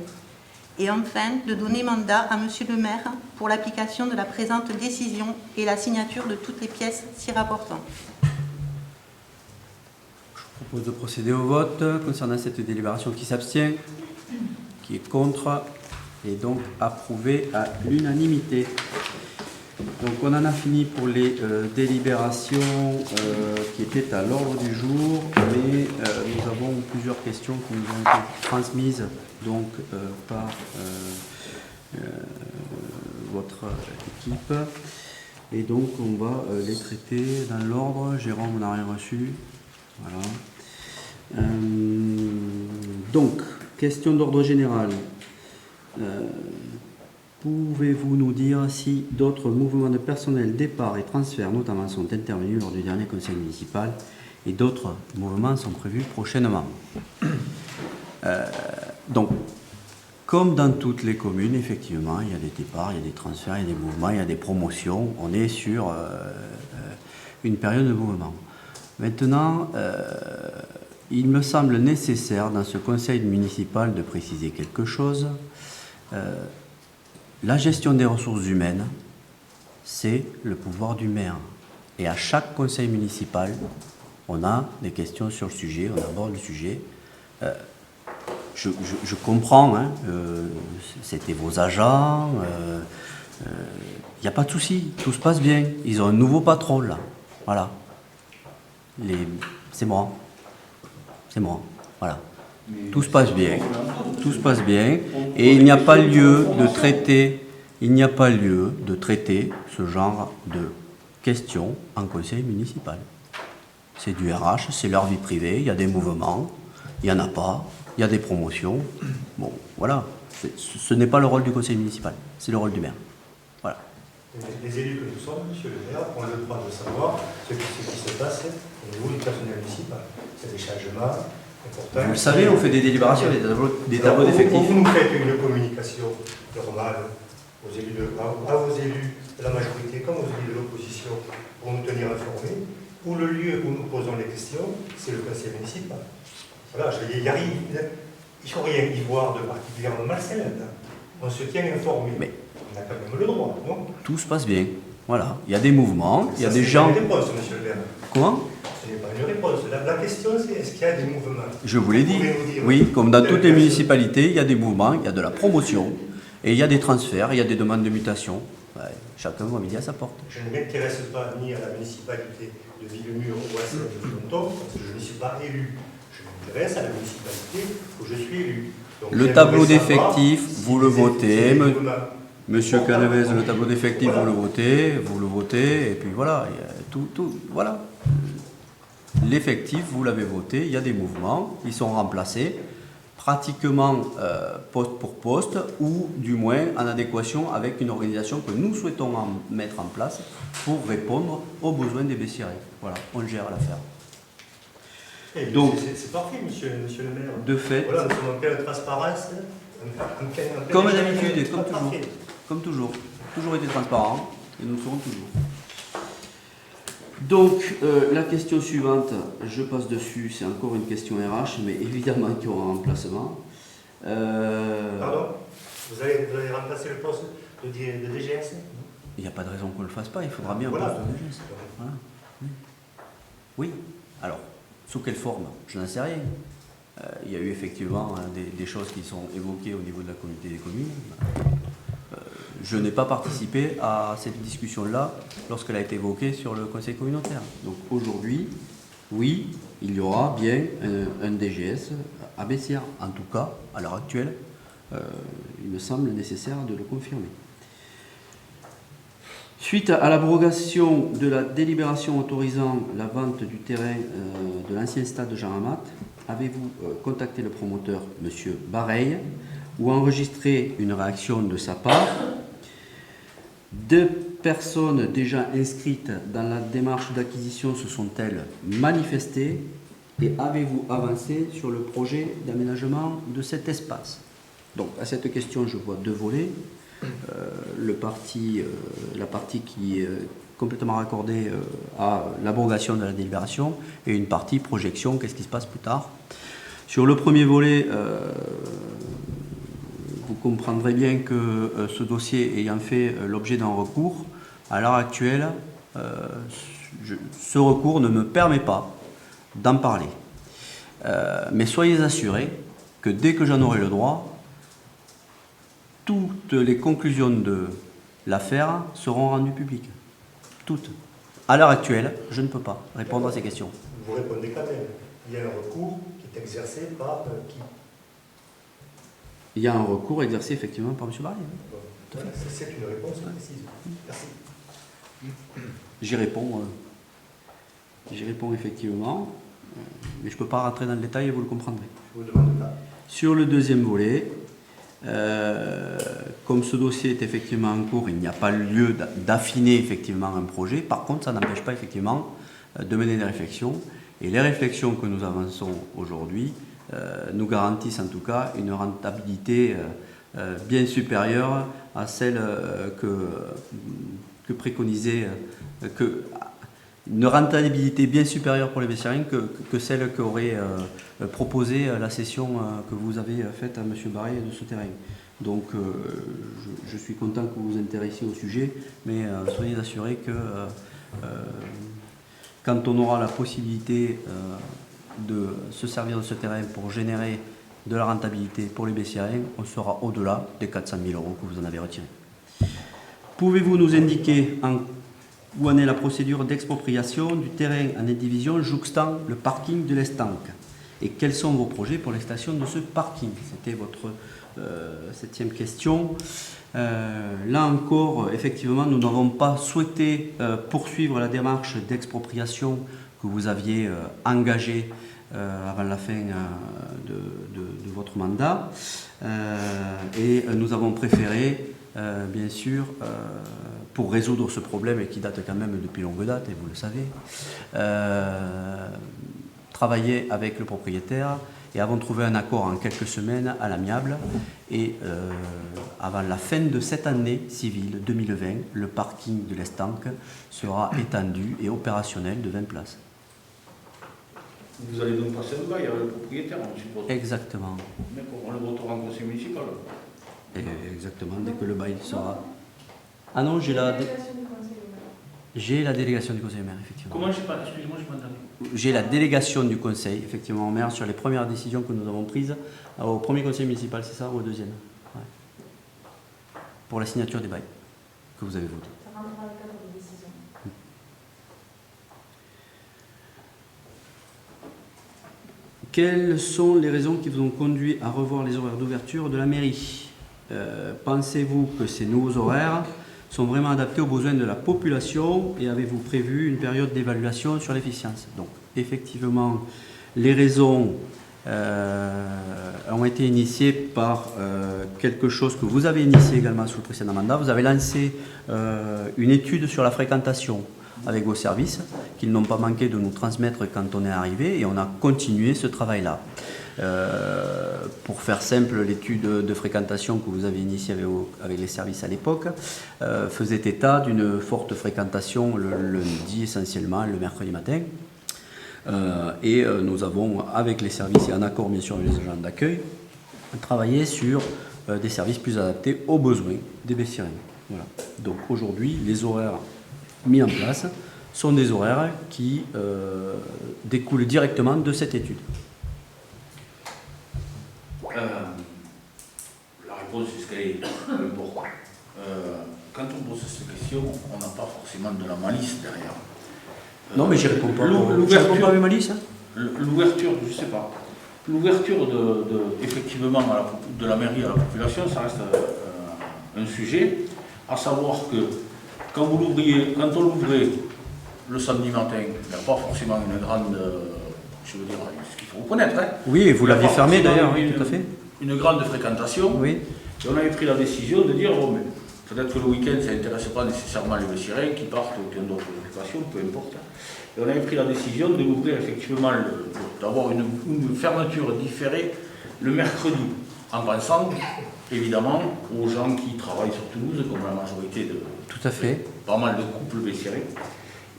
Et enfin, de donner mandat à M. le maire pour l'application de la présente décision et la signature de toutes les pièces s'y rapportant.
Je propose de procéder au vote concernant cette délibération. Qui s'abstient, qui est contre, et donc approuvé à l'unanimité. Donc on en a fini pour les délibérations qui étaient à l'ordre du jour, mais nous avons plusieurs questions qui nous ont été transmises donc, par votre équipe. Et donc on va les traiter dans l'ordre. Jérôme, on n'a rien reçu. Voilà. Donc, question d'ordre général. Pouvez-vous nous dire si d'autres mouvements de personnel, départ et transfert notamment sont intervenus lors du dernier conseil municipal et d'autres mouvements sont prévus prochainement? Donc, comme dans toutes les communes, effectivement, il y a des départs, il y a des transferts, il y a des mouvements, il y a des promotions. On est sur une période de mouvement. Maintenant, il me semble nécessaire dans ce conseil municipal de préciser quelque chose. La gestion des ressources humaines, c'est le pouvoir du maire. Et à chaque conseil municipal, on a des questions sur le sujet, on aborde le sujet. Je comprends, hein, c'était vos agents, il n'y a pas de souci, tout se passe bien. Ils ont un nouveau patron là, voilà. C'est moi, voilà. Tout se passe bien, et il n'y a pas lieu de traiter, ce genre de questions en conseil municipal. C'est du RH, c'est leur vie privée, il y a des mouvements, il n'y en a pas, il y a des promotions. Bon, voilà, ce n'est pas le rôle du conseil municipal, c'est le rôle du maire. Voilà.
Les élus que nous sommes, monsieur le maire, ont le droit de savoir ce qui se passe au niveau du personnel municipal. C'est des changements importants.
Vous le savez, on fait des délibérations, des tableaux d'effectifs.
Vous nous faites une communication normale aux élus à vos élus de la majorité comme aux élus de l'opposition pour nous tenir informés, où le lieu où nous posons les questions, c'est le conseil municipal. Voilà, je veux dire, il ne faut rien y voir de particulièrement malsain là-dedans. On se tient informé. Mais on a quand même le droit, non?
Tout se passe bien. Voilà. Il y a des mouvements, il y a des gens...
Ce n'est pas une réponse, monsieur le maire.
Comment?
Ce n'est pas une réponse. La question, c'est est-ce qu'il y a des mouvements?
Je vous l'ai dit. Oui, comme dans toutes les municipalités, il y a des mouvements, il y a de la promotion, et il y a des transferts, il y a des demandes de mutation. Ouais, chacun va midi à sa porte.
Je ne m'intéresse pas ni à la municipalité de Villemur ou à celle de Fronton, parce que je ne suis pas élu. Je m'intéresse à la municipalité où je suis élu. Donc,
le tableau d'effectifs, vous le votez. Monsieur Canavez, le tableau d'effectifs, vous le votez, et puis voilà, voilà. L'effectif, vous l'avez voté, il y a des mouvements, ils sont remplacés pratiquement poste pour poste, ou du moins en adéquation avec une organisation que nous souhaitons mettre en place pour répondre aux besoins des Bessiérés. Voilà, on gère l'affaire.
Donc, c'est parfait, monsieur le maire.
De fait.
Voilà, nous sommes en pleine transparence.
Comme d'habitude, et comme toujours. Toujours été transparent, et nous le serons toujours. Donc, la question suivante, je passe dessus, c'est encore une question RH, mais évidemment qu'il y aura un remplacement.
Pardon? Vous allez remplacer le poste de DGS?
Il n'y a pas de raison qu'on ne le fasse pas, il faudra bien un poste de DGS. Voilà. Oui, alors, sous quelle forme? Je n'en sais rien. Il y a eu effectivement des choses qui sont évoquées au niveau de la communauté des communes. Je n'ai pas participé à cette discussion-là lorsqu'elle a été évoquée sur le conseil communautaire. Donc aujourd'hui, oui, il y aura bien un DGS à Bessières. En tout cas, à l'heure actuelle, il me semble nécessaire de le confirmer. Suite à l'abrogation de la délibération autorisant la vente du terrain de l'ancien stade de Jean Amat, avez-vous contacté le promoteur, M. Bareil, ou enregistré une réaction de sa part? 2 personnes déjà inscrites dans la démarche d'acquisition se sont-elles manifestées, et avez-vous avancé sur le projet d'aménagement de cet espace? Donc à cette question, je vois 2 volets. La partie qui est complètement raccordée à l'abrogation de la délibération, et une partie projection, qu'est-ce qui se passe plus tard. Sur le premier volet, vous comprendrez bien que ce dossier ayant fait l'objet d'un recours, à l'heure actuelle, ce recours ne me permet pas d'en parler. Mais soyez assurés que dès que j'en aurai le droit, toutes les conclusions de l'affaire seront rendues publiques. Toutes. À l'heure actuelle, je ne peux pas répondre à ces questions.
Vous répondez quand même. Il y a un recours qui est exercé par qui?
Il y a un recours exercé effectivement par M. Barrier.
Voilà, c'est une réponse précise. Merci.
J'y réponds effectivement, mais je ne peux pas rentrer dans le détail et vous le comprendrez.
Je vous demande pas.
Sur le deuxième volet, comme ce dossier est effectivement en cours, il n'y a pas lieu d'affiner effectivement un projet. Par contre, ça n'empêche pas effectivement de mener des réflexions. Et les réflexions que nous avançons aujourd'hui nous garantissent en tout cas une rentabilité bien supérieure à celle que préconisait, une rentabilité bien supérieure pour les Bessiériens que celle qu'aurait proposée la cession que vous avez faite à M. Barré de ce terrain. Donc je suis content que vous vous intéressiez au sujet, mais soyez assurés que quand on aura la possibilité de se servir de ce terrain pour générer de la rentabilité pour les Bessiériens, on sera au-delà des 400 000 € que vous en avez retirés. Pouvez-vous nous indiquer où en est la procédure d'expropriation du terrain en indivision jouxtant le parking de l'Estanque? Et quels sont vos projets pour l'extension de ce parking? C'était votre 7e question. Là encore, effectivement, nous n'avons pas souhaité poursuivre la démarche d'expropriation que vous aviez engagée avant la fin de votre mandat. Et nous avons préféré bien sûr, pour résoudre ce problème et qui date quand même depuis longue date, et vous le savez, travailler avec le propriétaire et avons trouvé un accord en quelques semaines à l'amiable. Et avant la fin de cette année civile 2020, le parking de l'Estanque sera étendu et opérationnel de 20 places.
Vous allez donc passer le bail avec le propriétaire, on suppose.
Exactement.
D'accord, on le votera en conseil municipal.
Exactement, dès que le bail sera... Ah non, j'ai la délégation du conseil au maire, effectivement.
Comment j'ai pas... Excusez-moi, je m'entendais.
J'ai la délégation du conseil, effectivement, au maire, sur les premières décisions que nous avons prises au premier conseil municipal, c'est ça, ou au deuxième? Ouais. Pour la signature des bails que vous avez voté.
Ça rentre dans le cadre de décision.
Quelles sont les raisons qui vous ont conduit à revoir les horaires d'ouverture de la mairie? Pensez-vous que ces nouveaux horaires sont vraiment adaptés aux besoins de la population et avez-vous prévu une période d'évaluation sur l'efficience? Donc, effectivement, les raisons ont été initiées par quelque chose que vous avez initié également sous le précédent mandat. Vous avez lancé une étude sur la fréquentation avec vos services, qu'ils n'ont pas manqué de nous transmettre quand on est arrivé, et on a continué ce travail-là. Pour faire simple, l'étude de fréquentation que vous avez initiée avec les services à l'époque faisait état d'une forte fréquentation le lundi essentiellement, le mercredi matin. Et nous avons, avec les services et en accord bien sûr avec les agents d'accueil, travaillé sur des services plus adaptés aux besoins des Bessiriens. Voilà. Donc aujourd'hui, les horaires mis en place sont des horaires qui découlent directement de cette étude.
La réponse est ce qu'elle est, peu importe. Quand on pose cette question, on n'a pas forcément de la malice derrière.
Non, mais j'y réponds pas. Je réponds pas avec malice.
L'ouverture, je ne sais pas. L'ouverture effectivement de la mairie à la population, ça reste un sujet. À savoir que quand on l'ouvrait le samedi matin, il n'y a pas forcément une grande... je veux dire, ce qu'il faut reconnaître. Hein.
Oui, et vous l'aviez fermé d'ailleurs, oui, tout à fait.
Une grande fréquentation.
Oui.
Et on avait pris la décision de dire, bon, mais peut-être que le week-end, ça n'intéresse pas nécessairement les Bessiriens qui partent ou qui ont d'autres occupations, peu importe. Et on avait pris la décision de l'ouvrir effectivement, d'avoir une fermeture différée le mercredi, en pensant évidemment aux gens qui travaillent sur Toulouse, comme la majorité de...
Tout à fait.
Pas mal de couples Bessiriens.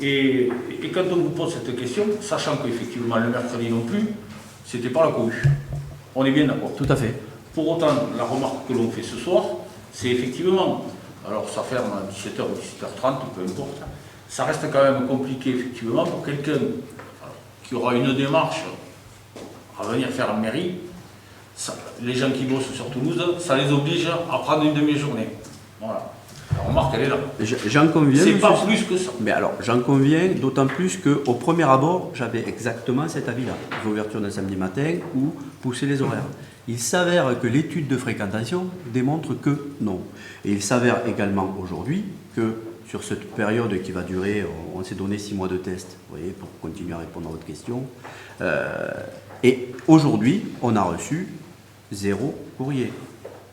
Et quand on vous pose cette question, sachant qu'effectivement le mercredi non plus, c'était pas la cohue. On est bien d'accord.
Tout à fait.
Pour autant, la remarque que l'on fait ce soir, c'est effectivement, alors ça ferme à 17h ou 17h30, peu importe, ça reste quand même compliqué effectivement pour quelqu'un qui aura une démarche à venir faire la mairie. Les gens qui bossent sur Toulouse, ça les oblige à prendre une demi-journée. Voilà. La remarque, elle est là.
J'en conviens.
C'est pas plus que ça.
Mais alors, j'en conviens, d'autant plus qu'au premier abord, j'avais exactement cet avis-là. L'ouverture d'un samedi matin ou pousser les horaires. Il s'avère que l'étude de fréquentation démontre que non. Et il s'avère également aujourd'hui que sur cette période qui va durer, on s'est donné 6 mois de test, vous voyez, pour continuer à répondre à votre question. Et aujourd'hui, on a reçu 0 courrier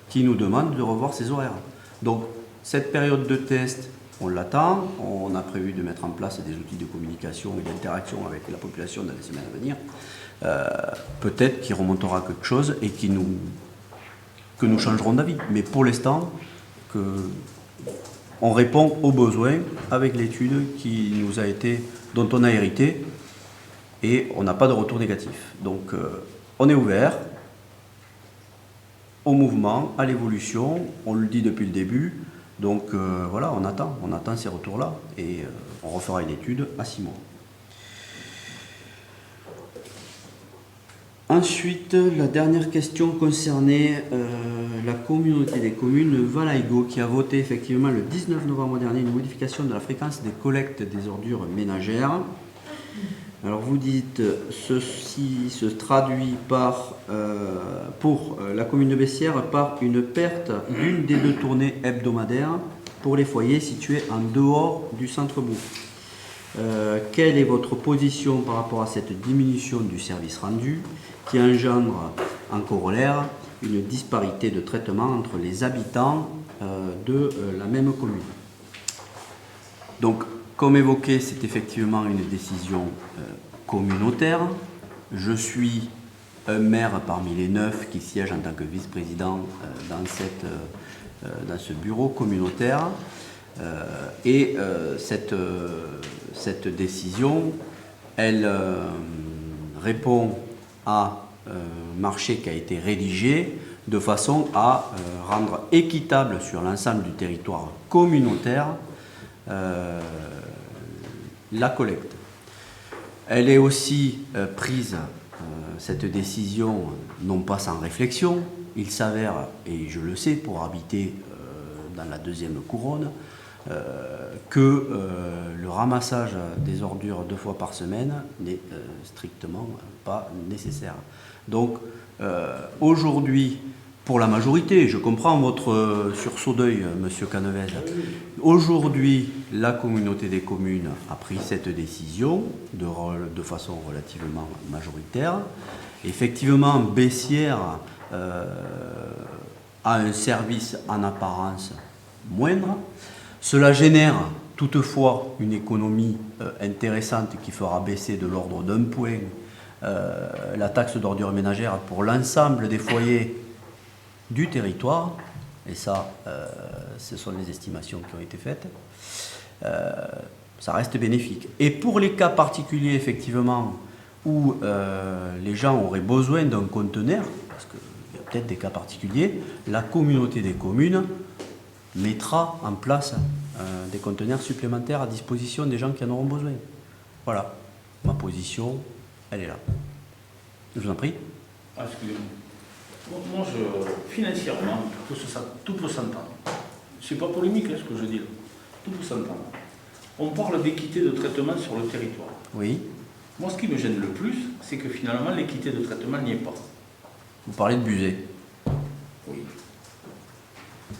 qui nous demande de revoir ces horaires. Donc, cette période de test, on l'attend, on a prévu de mettre en place des outils de communication et d'interaction avec la population dans les semaines à venir. Peut-être qu'il remontera quelque chose et que nous changerons d'avis. Mais pour l'instant, on répond aux besoins avec l'étude dont on a hérité et on n'a pas de retour négatif. Donc on est ouvert au mouvement, à l'évolution, on le dit depuis le début. Donc voilà, on attend ces retours-là et on refera une étude à 6 mois. Ensuite, la dernière question concernait la communauté des communes Valaïgo qui a voté effectivement le 19 novembre dernier une modification de la fréquence des collectes des ordures ménagères. Alors vous dites, ceci se traduit pour la commune de Bessières par une perte d'une des 2 tournées hebdomadaires pour les foyers situés en dehors du centre-bourg. Quelle est votre position par rapport à cette diminution du service rendu qui engendre en corollaire une disparité de traitement entre les habitants de la même commune. Donc, comme évoqué, c'est effectivement une décision communautaire. Je suis un maire parmi les 9 qui siègent en tant que vice-président dans ce bureau communautaire. Cette décision, elle répond à un marché qui a été rédigé de façon à rendre équitable sur l'ensemble du territoire communautaire la collecte. Elle est aussi prise, cette décision, non pas sans réflexion. Il s'avère, et je le sais pour habiter dans la deuxième couronne, que le ramassage des ordures 2 fois par semaine n'est strictement pas nécessaire. Donc aujourd'hui, pour la majorité, je comprends votre sursaut d'œil, Monsieur Canevez. Aujourd'hui, la communauté des communes a pris cette décision de façon relativement majoritaire. Effectivement, Bessières a un service en apparence moindre. Cela génère toutefois une économie intéressante qui fera baisser de l'ordre d'1 point la taxe d'ordures ménagères pour l'ensemble des foyers du territoire, et ça, ce sont les estimations qui ont été faites, ça reste bénéfique. Et pour les cas particuliers, effectivement, où les gens auraient besoin d'un conteneur, parce qu'il y a peut-être des cas particuliers, la communauté des communes mettra en place des conteneurs supplémentaires à disposition des gens qui en auront besoin. Voilà, ma position, elle est là. Je vous en prie.
Ah, excusez-moi. Moi, financièrement, tout peut s'entendre. C'est pas polémique ce que je dis là. Tout peut s'entendre. On parle d'équité de traitement sur le territoire.
Oui.
Moi, ce qui me gêne le plus, c'est que finalement, l'équité de traitement n'y est pas.
Vous parlez de Buzet.
Oui.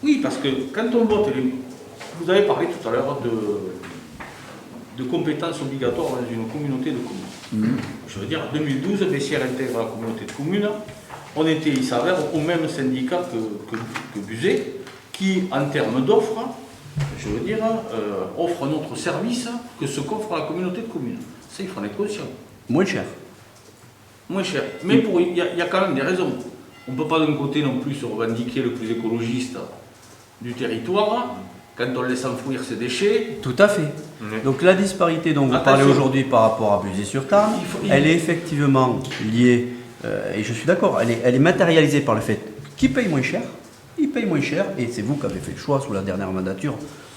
Oui, parce que quand on vote, vous avez parlé tout à l'heure de compétences obligatoires dans une communauté de communes. Je veux dire, en 2012, Bessières intègre la communauté de communes. On était, il s'avère, au même syndicat que Buzet, qui, en termes d'offres, je veux dire, offre un autre service que ce qu'offre la communauté de communes. Ça, il faut en être conscient.
Moins cher.
Moins cher. Mais il y a quand même des raisons. On ne peut pas d'un côté non plus se revendiquer le plus écologiste du territoire quand on laisse enfouir ses déchets.
Tout à fait. Donc la disparité dont vous parlez aujourd'hui par rapport à Buzet-sur-Tarn, elle est effectivement liée, et je suis d'accord, elle est matérialisée par le fait qu'il paye moins cher, il paye moins cher, et c'est vous qui avez fait le choix sous la dernière mandature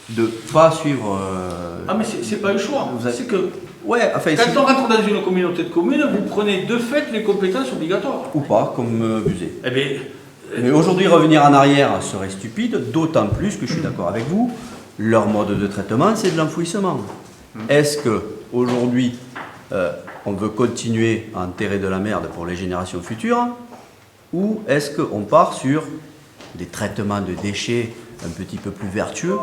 de ne pas suivre...
Ah mais c'est pas le choix, c'est que
ouais, enfin,
quand on rentre dans une communauté de communes, vous prenez de fait les compétences obligatoires.
Ou pas, comme Buzet.
Eh bien...
Mais aujourd'hui, revenir en arrière serait stupide, d'autant plus que je suis d'accord avec vous, leur mode de traitement, c'est de l'enfouissement. Est-ce qu'aujourd'hui, on veut continuer à enterrer de la merde pour les générations futures, ou est-ce qu'on part sur des traitements de déchets un petit peu plus vertueux,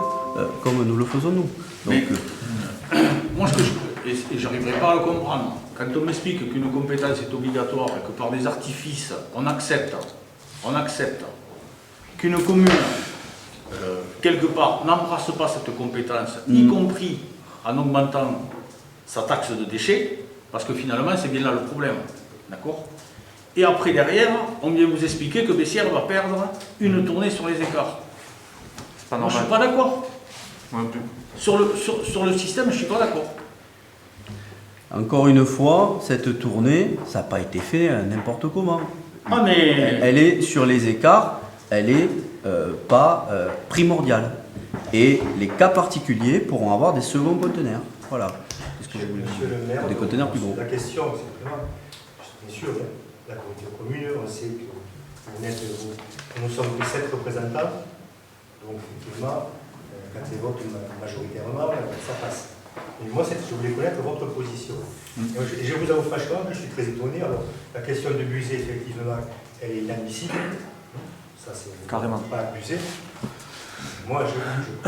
comme nous le faisons nous? Donc,
moi, et j'arriverai pas à le comprendre, quand on m'explique qu'une compétence est obligatoire et que par des artifices, on accepte qu'une commune, quelque part, n'embrasse pas cette compétence, y compris en augmentant sa taxe de déchets, parce que finalement, c'est bien là le problème. D'accord? Et après, derrière, on vient vous expliquer que Bessières va perdre une tournée sur les écarts. C'est pas normal. Moi, je ne suis pas d'accord. Sur le système, je ne suis pas d'accord.
Encore une fois, cette tournée, ça n'a pas été fait n'importe comment.
Ah, mais...
Elle est sur les écarts, elle n'est pas primordiale. Et les cas particuliers pourront avoir des seconds conteneurs. Voilà.
Monsieur le maire,
des conteneurs plus gros.
La question, c'est vraiment, bien sûr, la communauté commune, on sait que nous sommes que 7 représentants. Donc, effectivement, quand ils votent majoritairement, ça passe. Mais moi, je voulais connaître votre position. Et je vous avoue franchement que je suis très étonné. Alors, la question de Buzet, effectivement, elle est inadmissible. Ça, c'est carrément pas abusé. Moi, je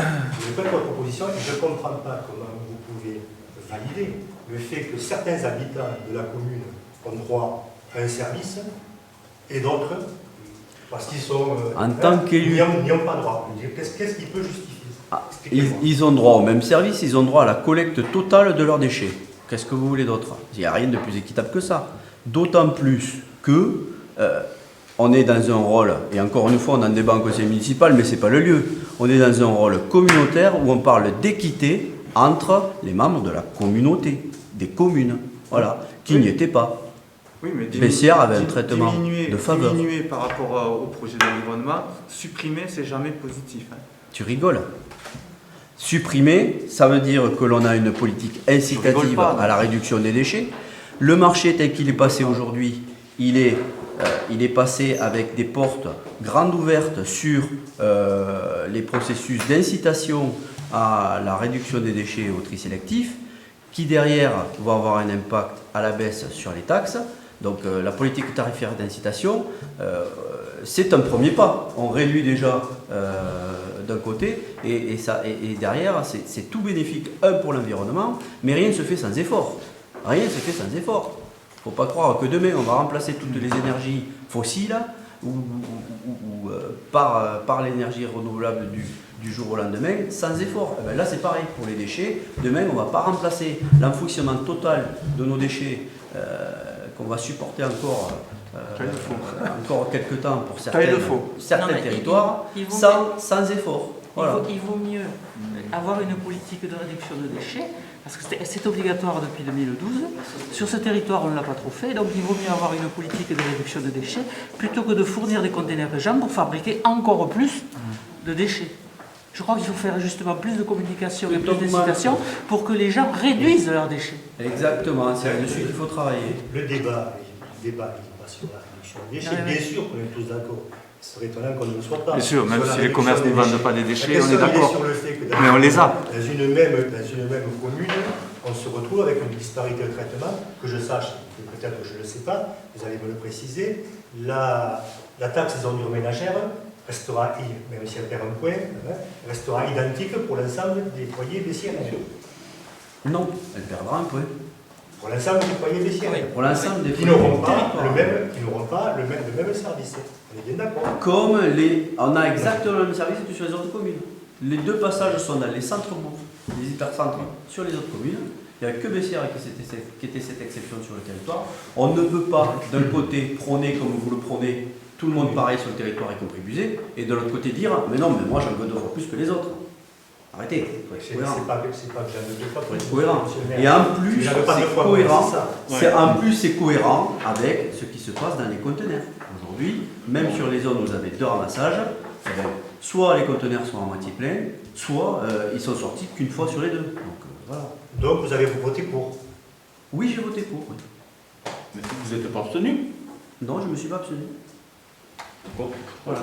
n'ai pas votre position et je ne comprends pas comment vous pouvez valider le fait que certains habitants de la commune ont droit à un service et d'autres Parce qu'ils sont...
En tant qu'élus...
N'y ont pas droit. Qu'est-ce qui peut justifier ça?
Ils ont droit au même service, ils ont droit à la collecte totale de leurs déchets. Qu'est-ce que vous voulez d'autre? Il n'y a rien de plus équitable que ça. D'autant plus que on est dans un rôle, et encore une fois on en débat en conseil municipal, mais ce n'est pas le lieu, on est dans un rôle communautaire où on parle d'équité entre les membres de la communauté, des communes, voilà, qui n'y étaient pas.
Oui, mais
Bessières avait un traitement de faveur.
Diminuer par rapport au projet d'environnement, supprimer, c'est jamais positif. Hein.
Tu rigoles. Supprimer, ça veut dire que l'on a une politique incitative à la réduction des déchets. Le marché tel qu'il est passé aujourd'hui, il est passé avec des portes grandes ouvertes sur les processus d'incitation à la réduction des déchets au tri sélectif, qui derrière va avoir un impact à la baisse sur les taxes. Donc la politique tarifaire d'incitation, c'est un premier pas. On réduit déjà d'un côté et derrière, c'est tout bénéfique, pour l'environnement, mais rien ne se fait sans effort. Rien ne se fait sans effort. Il ne faut pas croire que demain, on va remplacer toutes les énergies fossiles par l'énergie renouvelable du jour au lendemain, sans effort. Et bien là, c'est pareil pour les déchets. Demain, on ne va pas remplacer l'enfouissement total de nos déchets qu'on va supporter encore quelques temps pour certains territoires, sans effort. Voilà.
Il vaut mieux avoir une politique de réduction de déchets, parce que c'est obligatoire depuis 2012. Sur ce territoire, on ne l'a pas trop fait, donc il vaut mieux avoir une politique de réduction de déchets plutôt que de fournir des containers de gens pour fabriquer encore plus de déchets. Je crois qu'il faut faire justement plus de communication et plus d'incitation pour que les gens réduisent leurs déchets.
Exactement, c'est là-dessus qu'il faut travailler.
Le débat il n'est pas sur la réduction des déchets. Bien sûr qu'on est tous d'accord. Ce serait étonnant qu'on ne le soit pas.
Bien sûr, même si les commerces ne vendent pas des déchets, on est d'accord.
Mais
on les a.
Dans une même commune, on se retrouve avec une disparité de traitement, que je sache, peut-être que je ne le sais pas, vous allez me le préciser. La taxe des ordures ménagères restera, même si elle perd un point, restera identique pour l'ensemble des foyers bessières.
Non, elle perdra un point.
Pour l'ensemble des foyers bessières.
Oui, pour l'ensemble des
qui n'auront pas le même service. On est bien d'accord.
Comme on a exactement le même service que sur les autres communes. Les deux passages sont dans les centres-bourgs, les hypercentres sur les autres communes. Il n'y a que Bessières qui était cette exception sur le territoire. On ne peut pas, d'un côté, prôner comme vous le prônez, tout le monde pareil sur le territoire, y compris Buzet, et de l'autre côté dire, mais non, mais moi j'en veux 2 fois plus que les autres. Arrêtez, il faut être cohérent.
C'est pas que j'en veux 2 fois plus.
Être cohérent. Et en plus, c'est cohérent. En plus, c'est cohérent avec ce qui se passe dans les conteneurs. Aujourd'hui, même sur les zones où vous avez 2 ramassages, soit les conteneurs sont à moitié pleins, soit ils sont sortis qu'une fois sur les 2. Donc voilà.
Donc vous avez voté pour?
Oui, j'ai voté pour. Oui.
Mais vous n'êtes pas abstenu?
Non, je ne me suis pas abstenu.
Bon,
voilà.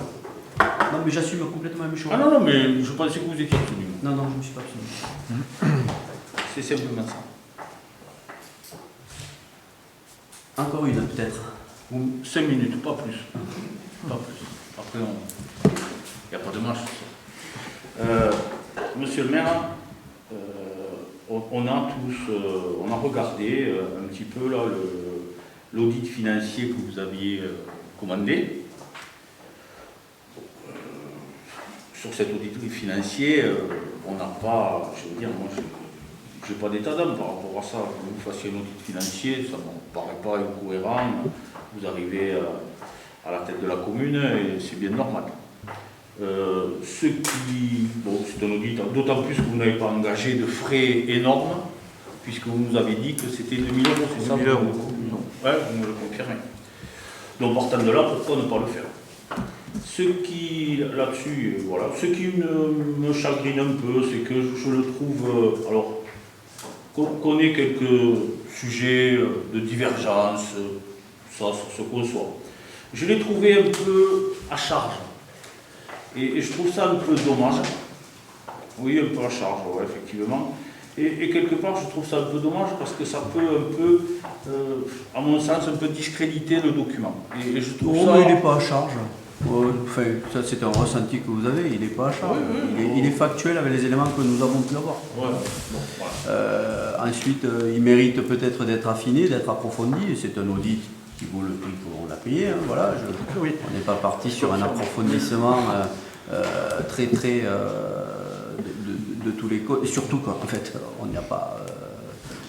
Non, mais j'assume complètement mes choix.
Ah non, mais je pensais que vous étiez abstenu.
Non, je ne me suis pas abstenu.
C'est simplement ça.
Encore une, peut-être.
5 minutes, pas plus. Pas plus. Après, il n'y a pas de marche. Monsieur le maire, on a regardé un petit peu là l'audit financier que vous aviez commandé. Sur cet audit financier, on n'a pas, je veux dire, moi je n'ai pas d'état d'âme par rapport à ça. Que vous fassiez un audit financier, ça ne me paraît pas incohérent. Vous arrivez à la tête de la commune et c'est bien normal. C'est un audit, d'autant plus que vous n'avez pas engagé de frais énormes, puisque vous nous avez dit que c'était 2 000 €, c'est ça?
2 000 €.
Ouais, vous me le confirmez. Donc partant de là, pourquoi ne pas le faire? Ce qui, là-dessus, voilà, ce qui me chagrine un peu, c'est que je le trouve, alors, qu'on ait quelques sujets de divergence, ça, sur ce qu'on soit. Je l'ai trouvé un peu à charge. Et je trouve ça un peu dommage. Oui, un peu à charge, ouais, effectivement. Et quelque part, je trouve ça un peu dommage parce que ça peut un peu, à mon sens, un peu discréditer le document. Et je trouve ça...
il n'est pas à charge. Enfin, ça c'est un ressenti que vous avez, il n'est pas à charge. Il est factuel avec les éléments que nous avons pu avoir.
Ouais. Bon, voilà.
Ensuite, il mérite peut-être d'être affiné, d'être approfondi. C'est un audit qui vaut le prix qu'on a payé. Hein, voilà,
Oui.
on n'est pas parti sur un approfondissement très de tous les codes. Et surtout qu'en fait, on n'y a pas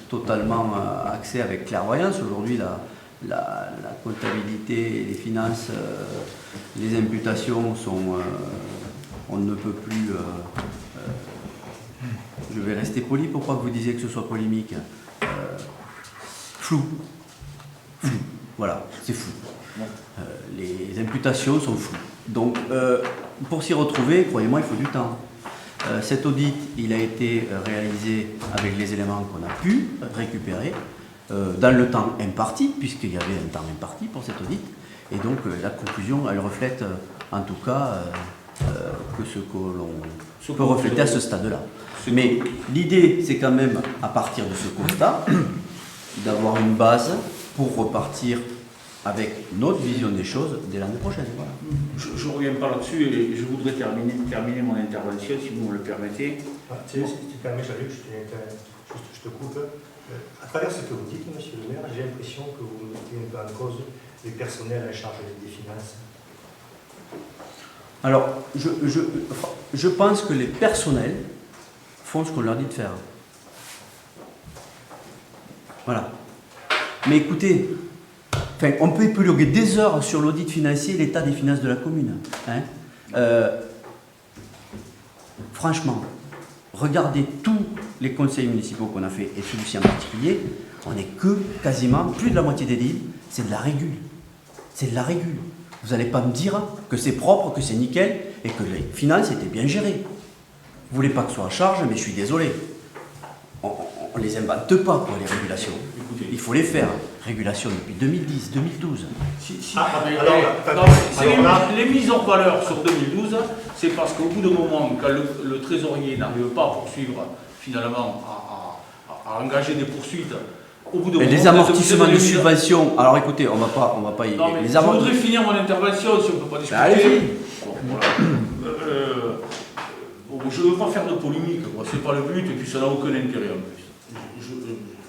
totalement accès avec clairvoyance. Aujourd'hui, la comptabilité et les finances, les imputations sont... on ne peut plus... je vais rester poli pour pas que vous disiez que ce soit polémique. Flou. Voilà, c'est flou. Les imputations sont floues. Donc, pour s'y retrouver, croyez-moi, il faut du temps. Cet audit, il a été réalisé avec les éléments qu'on a pu récupérer dans le temps imparti, puisqu'il y avait un temps imparti pour cet audit. Et donc, la conclusion, elle reflète en tout cas que ce que l'on peut refléter à ce stade-là. Mais l'idée, c'est quand même, à partir de ce constat, d'avoir une base pour repartir avec notre vision des choses dès l'année prochaine. Voilà.
Je ne reviens pas là-dessus et je voudrais terminer mon intervention, si vous me le permettez.
Si tu permets, Jean-Luc, je te coupe. À travers ce que vous dites, monsieur le maire, j'ai l'impression que vous mettez un peu en cause les personnels en charge des finances.
Alors, je pense que les personnels font ce qu'on leur dit de faire. Voilà. Mais écoutez, on peut épiloguer des heures sur l'audit financier et l'état des finances de la commune. Hein. Franchement, regardez tous les conseils municipaux qu'on a fait, et celui-ci en particulier, on n'est que quasiment plus de la moitié des livres, c'est de la régule. C'est de la régule. Vous n'allez pas me dire que c'est propre, que c'est nickel, et que les finances étaient bien gérées. Vous voulez pas que ce soit en charge, mais je suis désolé. On ne les invente pas pour les régulations. Il faut les faire. Régulation depuis 2010, 2012.
Les mises en valeur sur 2012, c'est parce qu'au bout d'un moment, quand le trésorier n'arrive pas à poursuivre, finalement, à engager des poursuites, au bout d'un moment...
Les amortissements de subventions, alors écoutez, on va pas y...
Non, mais je voudrais finir mon intervention, si on ne peut pas discuter.
Allez-y.
Bon, voilà. Je ne veux pas faire de polémique, ce n'est pas le but, et puis ça n'a aucun intérêt en plus.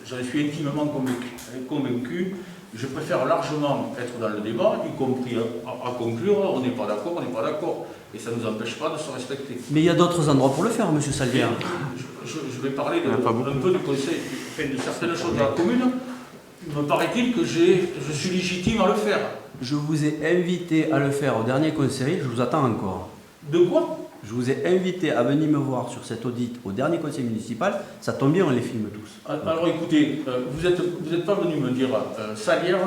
J'en suis intimement convaincu. Je préfère largement être dans le débat, y compris à conclure, on n'est pas d'accord, et ça ne nous empêche pas de se respecter.
Mais il y a d'autres endroits pour le faire, monsieur Salguerre.
Je vais parler un peu du conseil, de certaines choses de la commune. Me paraît-il que je suis légitime à le faire.
Je vous ai invité à le faire au dernier conseil, je vous attends encore.
De quoi ?
Je vous ai invité à venir me voir sur cet audit au dernier conseil municipal. Ça tombe bien, on les filme tous.
Alors écoutez, vous êtes pas venu me dire Salguerre,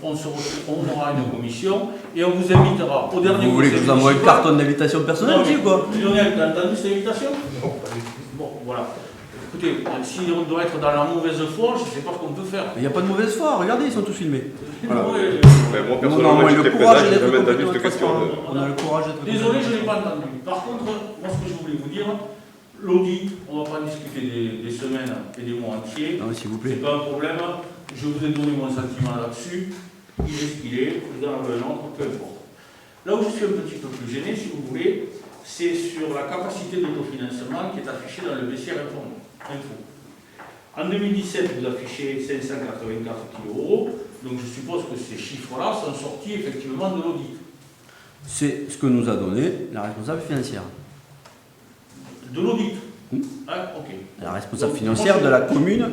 on aura une commission et on vous invitera au dernier conseil municipal. Vous voulez
que je vous envoie une carton d'invitation personnelle ou quoi ?
Lionel, t'as entendu cette invitation ?
Non, pas du tout.
Bon, voilà. Écoutez, si on doit être dans la mauvaise foi, je ne sais pas ce qu'on peut faire.
Il n'y a pas de mauvaise foi, regardez, ils sont tous filmés.
Voilà.
Moi, personnellement, j'étais présent, j'ai jamais entendu cette question.
On a le courage d'être...
Désolé, je ne l'ai pas entendu. Par contre, moi, ce que je voulais vous dire, l'audit, on ne va pas discuter des semaines et des mois entiers.
Non, s'il vous plaît.
C'est pas un problème. Je vous ai donné mon sentiment là-dessus. Il est ce qu'il est. Vous en avez un autre, peu importe. Là où je suis un petit peu plus gêné, si vous voulez, c'est sur la capacité d'autofinancement qui est affichée dans le BCR Info. En 2017, vous affichez 584 kg, donc je suppose que ces chiffres-là sont sortis effectivement de l'audit.
C'est ce que nous a donné la responsable financière.
De l'audit
Ah,
ok.
La responsable financière de la commune,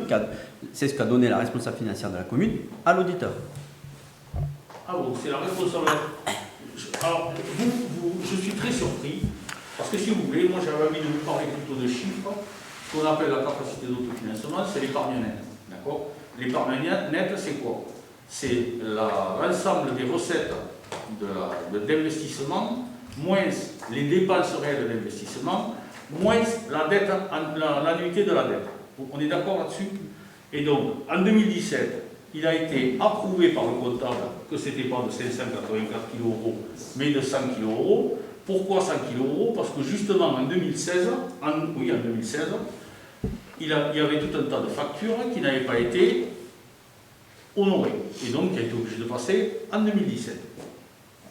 c'est ce qu'a donné la responsable financière de la commune à l'auditeur.
Ah bon, c'est la responsable. Alors, je suis très surpris, parce que si vous voulez, moi j'avais envie de vous parler plutôt de chiffres. Ce qu'on appelle la capacité d'autofinancement, c'est l'épargne nette. D'accord ? L'épargne nette, c'est quoi ? C'est l'ensemble des recettes d'investissement, moins les dépenses réelles d'investissement, moins l'annuité de la dette. On est d'accord là-dessus ? Et donc, en 2017, il a été approuvé par le comptable que ce n'était pas de 584 kg, mais de 100 kg. Pourquoi 100 kg ? Parce que justement, en 2016, il y avait tout un tas de factures qui n'avaient pas été honorées. Et donc, il a été obligé de passer en 2017.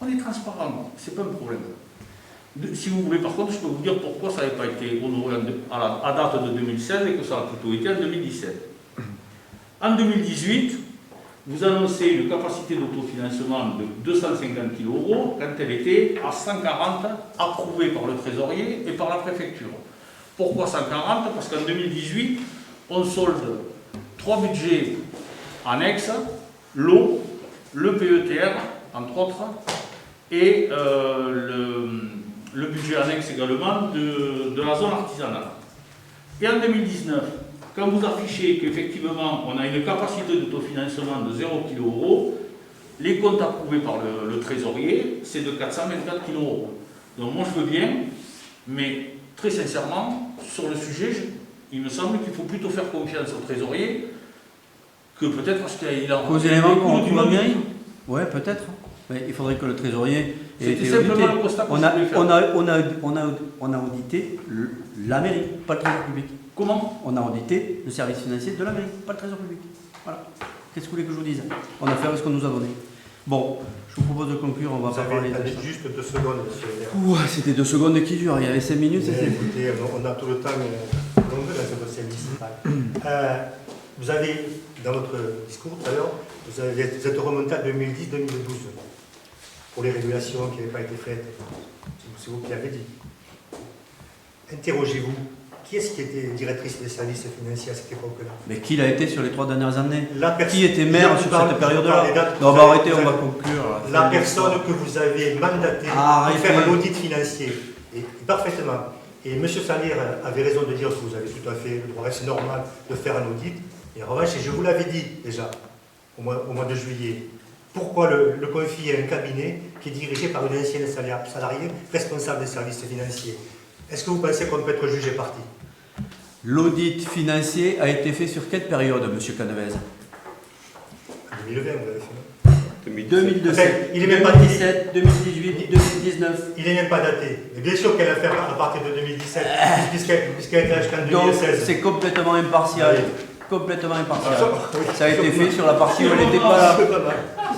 On est transparent, c'est pas un problème. Si vous voulez, par contre, je peux vous dire pourquoi ça n'avait pas été honoré à date de 2016 et que ça a plutôt été en 2017. En 2018, vous annoncez une capacité d'autofinancement de 250 000 € quand elle était à 140 approuvée par le trésorier et par la préfecture. Pourquoi 140? Parce qu'en 2018, on solde 3 budgets annexes, l'eau, le PETR, entre autres, et le budget annexe également de la zone artisanale. Et en 2019, quand vous affichez qu'effectivement on a une capacité d'autofinancement de 0 kg, les comptes approuvés par le trésorier, c'est de 424 kg. Donc moi je veux bien, mais très sincèrement, sur le sujet, il me semble qu'il faut plutôt faire confiance au trésorier que peut-être parce qu'il a...
Aux éléments qu'on retrouve en mairie? Ouais, peut-être. Mais il faudrait que le trésorier ait été audité.
Le constat que
On a audité la mairie, pas le trésor public.
Comment?
On a audité le service financier de la mairie, pas le trésor public. Voilà. Qu'est-ce que vous voulez que je vous dise? On a fait avec ce qu'on nous a donné. Bon, je vous propose de conclure, on va pas parler de ça.
Juste 2 secondes, monsieur le maire.
C'était 2 secondes qui durent, il y avait 5 minutes.
Écoutez, on a tout le temps long dans ce dossier municipal. Vous avez, dans votre discours tout à l'heure, vous êtes remonté à 2010-2012 pour les régulations qui n'avaient pas été faites. C'est vous qui l'avez dit. Interrogez-vous. Qui est-ce qui était directrice des services financiers à cette époque-là?
Mais qui l'a été sur les 3 dernières années?
Qui
Qui était maire sur cette période-là? Non, bah arrêtez, on va conclure.
La personne que vous avez mandatée pour faire un audit financier, et parfaitement. Et M. Salier avait raison de dire que vous avez tout à fait le droit, c'est normal de faire un audit. Et en revanche, et je vous l'avais dit déjà, au mois de juillet, pourquoi le confier à un cabinet qui est dirigé par une ancienne salariée responsable des services financiers? Est-ce que vous pensez qu'on peut être jugé parti?
L'audit financier a été fait sur quelle période, M. Canevez?
2020, vous l'avez fait.
2017,
il est même pas
2017, 2018, 2019.
Il n'est même pas daté. Mais bien sûr qu'elle a fait à partir de 2017, puisqu'elle était jusqu'en 2016.
Donc c'est complètement impartial.
Oui.
Complètement impartial.
Oui.
Ça a été fait sur la partie où elle n'était pas là.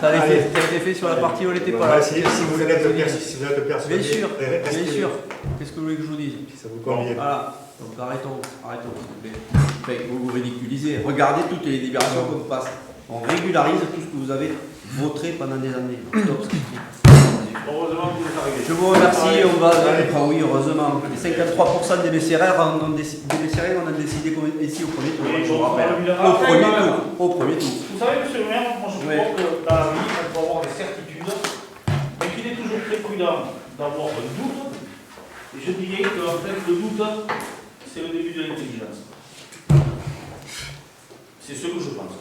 Ça a été fait sur la partie où elle n'était pas là.
Si vous voulez être persuadé,
bien sûr, bien sûr. Qu'est-ce que vous voulez que je vous dise?
Ça vous convient.
Voilà. Donc arrêtons, s'il vous plaît. Vous vous ridiculisez. Regardez toutes les délibérations qu'on passe. On régularise tout ce que vous avez voté pendant des années. Stop.
Heureusement que vous êtes arrivé.
Je vous remercie. On va. Ah oui, heureusement. Les 53% des BCRR on a décidé ici au premier tour.
Oui,
je vous rappelle. Au premier tour.
Vous savez, monsieur le maire, moi je crois que dans la vie, on peut avoir des certitudes, mais qu'il est toujours très prudent d'avoir un doute. Et je dirais que en fait, le doute, c'est le début de l'intelligence. C'est ce que je pense.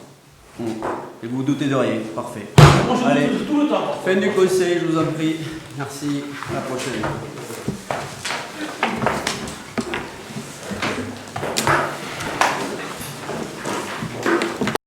Et vous doutez de rien, parfait.
Moi je
Allez,
doute tout le temps.
fin du conseil, je vous en prie. Merci, à la prochaine.